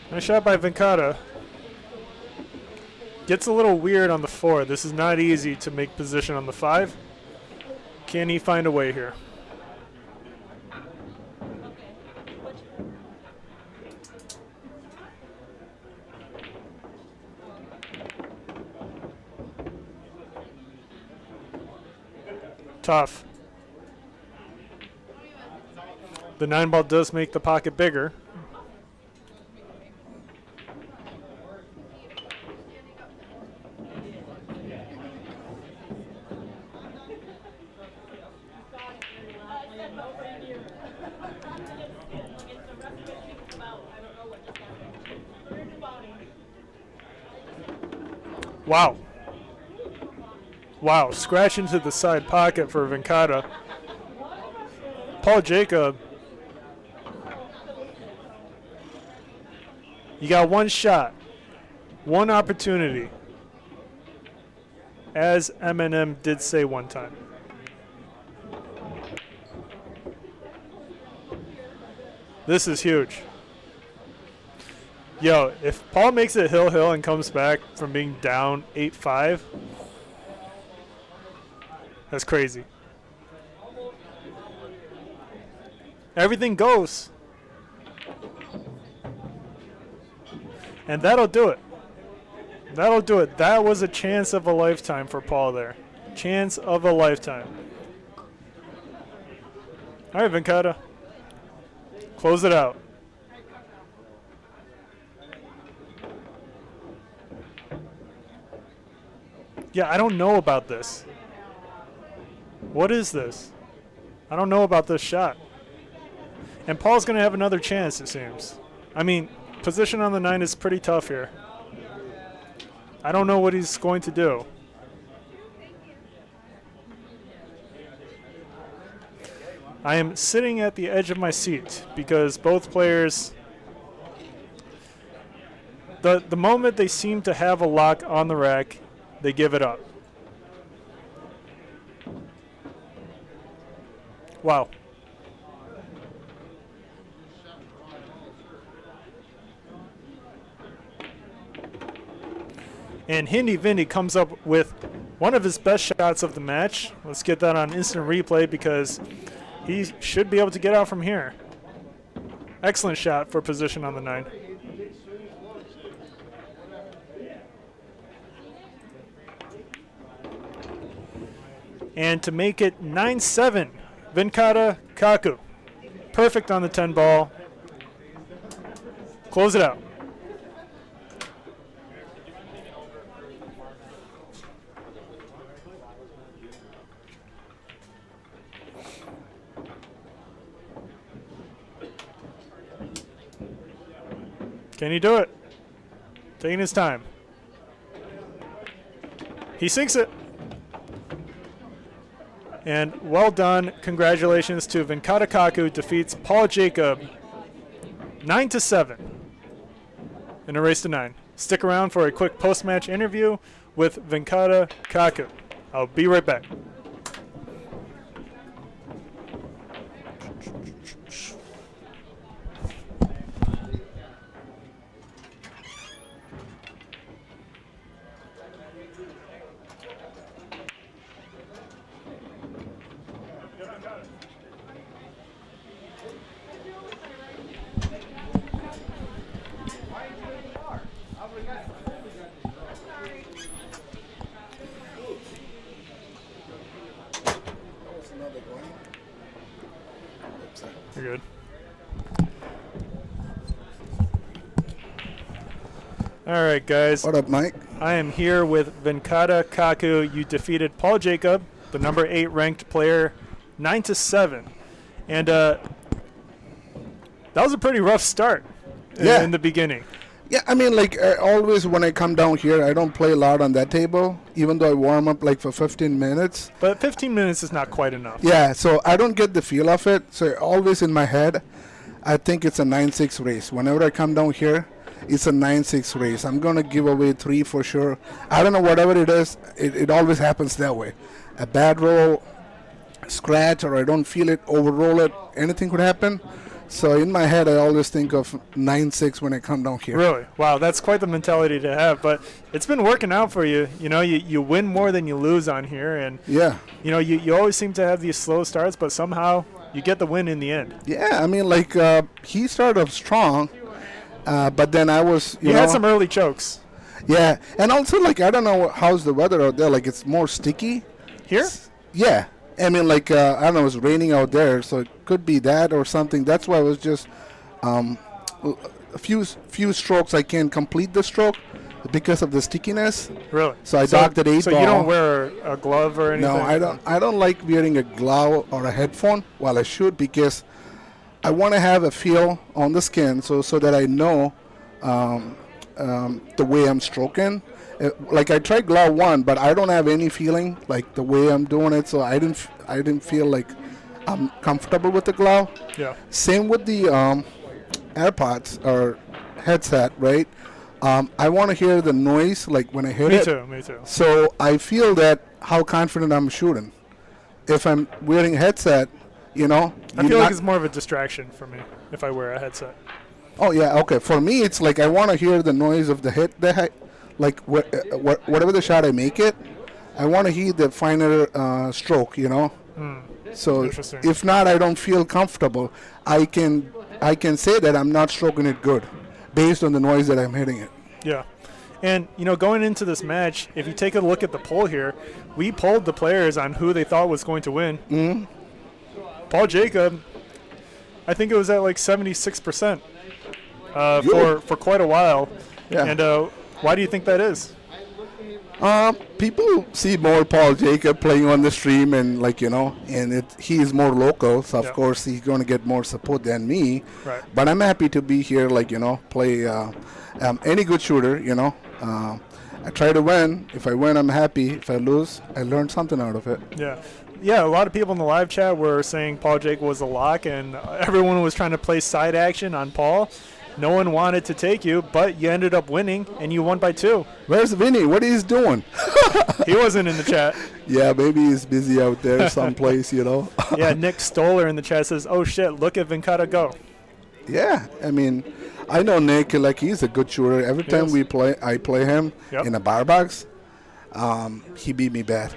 Nice shot by Venkata. Gets a little weird on the 4. This is not easy to make position on the 5. Can he find a way here? Tough. The 9 ball does make the pocket bigger. Wow. Wow, scratch into the side pocket for Venkata. Paul Jacob. You got one shot. One opportunity. As Eminem did say one time. This is huge. Yo, if Paul makes it Hill Hill and comes back from being down 8-5, That's crazy. Everything goes. And that'll do it. That'll do it. That was a chance of a lifetime for Paul there. Chance of a lifetime. All right, Venkata. Close it out. Yeah, I don't know about this. What is this? I don't know about this shot. And Paul's going to have another chance, it seems. I mean, position on the 9 is pretty tough here. I don't know what he's going to do. I am sitting at the edge of my seat because both players, the moment they seem to have a lock on the rack, they give it up. Wow. And Hindi Vindy comes up with one of his best shots of the match. Let's get that on instant replay because he should be able to get out from here. Excellent shot for position on the 9. And to make it 9-7, Venkata Kakku. Perfect on the 10 ball. Close it out. Can he do it? Taking his time. He sinks it. And well done. Congratulations to Venkata Kakku. Defeats Paul Jacob 9-7 in a race to 9. Stick around for a quick post-match interview with Venkata Kakku. I'll be right back. You're good. All right, guys. What up, Mike? I am here with Venkata Kakku. You defeated Paul Jacob, the number 8 ranked player, 9-7. And that was a pretty rough start in the beginning. Yeah, I mean, like, always when I come down here, I don't play a lot on that table, even though I warm up, like, for 15 minutes. But 15 minutes is not quite enough. Yeah, so I don't get the feel of it. So always in my head, I think it's a 9-6 race. Whenever I come down here, it's a 9-6 race. I'm going to give away 3 for sure. I don't know, whatever it is, it always happens that way. A bad roll, scratch, or I don't feel it, overroll it, anything could happen. So in my head, I always think of 9-6 when I come down here. Really? Wow, that's quite the mentality to have. But it's been working out for you. You know, you win more than you lose on here. And, yeah, you know, you always seem to have these slow starts, but somehow you get the win in the end. Yeah, I mean, like, he started off strong, but then I was, you had some early chokes. Yeah, and also, like, I don't know how's the weather out there. Like, it's more sticky. Here? Yeah. I mean, like, I don't know, it was raining out there, so it could be that or something. That's why I was just a few strokes I can't complete the stroke because of the stickiness. Really? So I docked at 8 So ball. you don't wear a glove or anything? No, I don't like wearing a glove or a headphone. Well, I should, because I want to have a feel on the skin so that I know the way I'm stroking. Like, I tried glove 1, but I don't have any feeling like the way I'm doing it, so I didn't feel like I'm comfortable with the glove. Yeah. Same with the AirPods or headset, right? I want to hear the noise, like when I hit it. Me too. So I feel that how confident I'm shooting. If I'm wearing a headset, you know. I feel like it's more of a distraction for me if I wear a headset. Oh yeah, okay. For me, it's like I want to hear the noise of the hit. Like whatever the shot I make it, I want to hit the finer stroke, you know. So Interesting. if not, I don't feel comfortable. I can say that I'm not stroking it good, based on the noise that I'm hitting it. Yeah. And, going into this match, if you take a look at the poll here, we polled the players on who they thought was going to win. Mm-hmm. Paul Jacob, I think it was at like 76% for quite a while. Yeah. And why do you think that is? People see more Paul Jacob playing on the stream, and and he is more local, so of course he's going to get more support than me. Right. But I'm happy to be here, play any good shooter. I try to win. If I win, I'm happy. If I lose, I learned something out of it. Yeah. Yeah, a lot of people in the live chat were saying Paul Jacob was a lock, and everyone was trying to play side action on Paul. No one wanted to take you, but you ended up winning, and you won by 2. Where's Vinny? What is he doing? He wasn't in the chat. Yeah, maybe he's busy out there someplace, Yeah, Nick Stoller in the chat says, "Oh shit, look at Venkata go." Yeah, I mean, I know Nick, he's a good shooter. Every time Yes. I play him Yep. in a bar box, he beat me bad.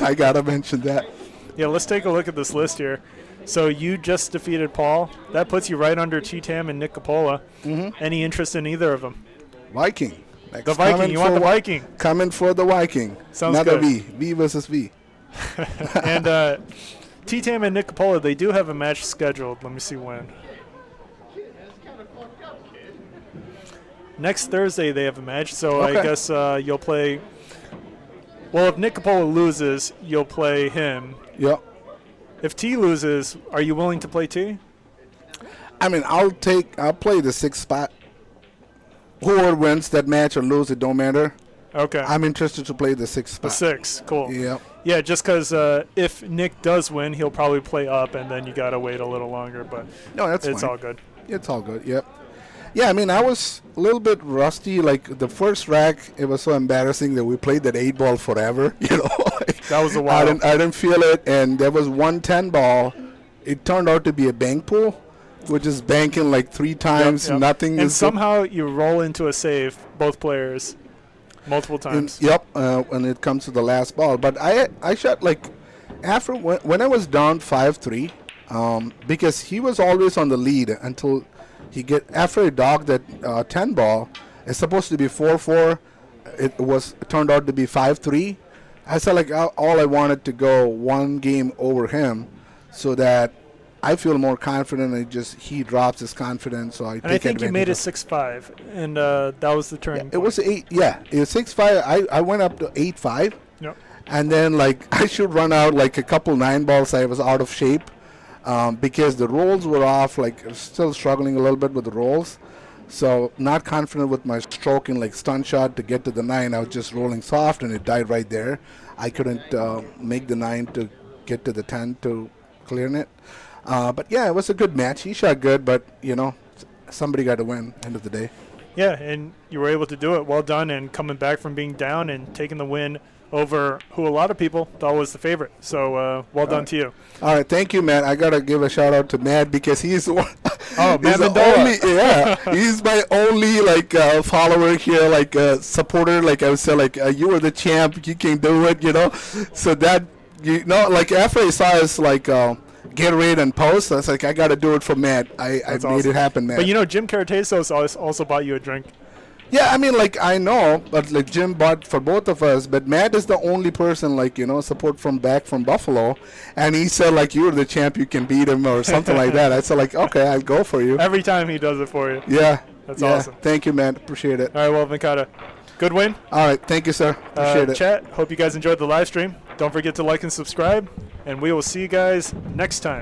I gotta mention that. Yeah, let's take a look at this list here. So you just defeated Paul. That puts you right under Cheatham and Nick Capola. Any interest in either of them? Viking. Next, The Viking. coming You want for the Viking. Coming for the Viking. Sounds Not good. a V. V versus V. And Cheatham and Nick Capola, they do have a match scheduled. Let me see when. Next Thursday they have a match, so I Okay. guess you'll play. Well, if Nick Capola loses, you'll play him. Yep. If T loses, are you willing to play T? I mean, I'll play the 6th spot. Whoever wins that match or lose, it don't matter. Okay. I'm interested to play the 6th The spot. 6. Cool. Yep. Yeah, just because if Nick does win, he'll probably play up, and then you got to wait a little longer. But No, that's it's fine. all good. It's all good. Yep. Yeah, I mean, I was a little bit rusty. Like the first rack, it was so embarrassing that we played that 8-ball forever. That was a I while. didn't feel it, and there was one 10-ball. It turned out to be a bank pool, which is banking like 3 times. Yep. Nothing. And is somehow you roll into a save, both players, multiple times. Yep. When it comes to the last ball, but I shot after when I was down 5-3, because he was always on the lead until after he dogged that 10 ball. It's supposed to be 4-4. It turned out to be 5-3. I said all I wanted to go one game over him, so that I feel more confident. And he drops his confidence, so I take And I think you made it advantage 6-5, and that was the turning It point. was 8. Yeah, it was 6-5. I went up to 8-5. Yep. And then I should run out a couple 9 balls. I was out of shape because the rolls were off. Still struggling a little bit with the rolls. So not confident with my stroking, stun shot to get to the 9. I was just rolling soft, and it died right there. I couldn't make the 9 to get to the 10 to clear it. But yeah, it was a good match. He shot good, but somebody got to win. End of the day. Yeah, and you were able to do it. Well done, and coming back from being down and taking the win over who a lot of people thought was the favorite. So well done to you. All right, thank you, Matt. I gotta give a shout out to Matt because he's the one. Oh, he's Matt the Mendola. only, yeah, he's my only follower here, supporter. I would say, you were the champ, you can do it, So that after I saw us get ready and post, I was like, I gotta do it for Matt. I That's made awesome. it happen, Matt. But Jim Caratesos also bought you a drink. Yeah, I mean, I know, but Jim bought for both of us. But Matt is the only person, support from Buffalo, and he said, you're the champ, you can beat him or something like that. I said, okay, I'll go for you. Every time he does it for you. Yeah, That's yeah. awesome. Thank you, man. Appreciate it. All right, well, Venkata, good win. All right, thank you, sir. Appreciate it. Chat, hope you guys enjoyed the live stream. Don't forget to like and subscribe, and we will see you guys next time.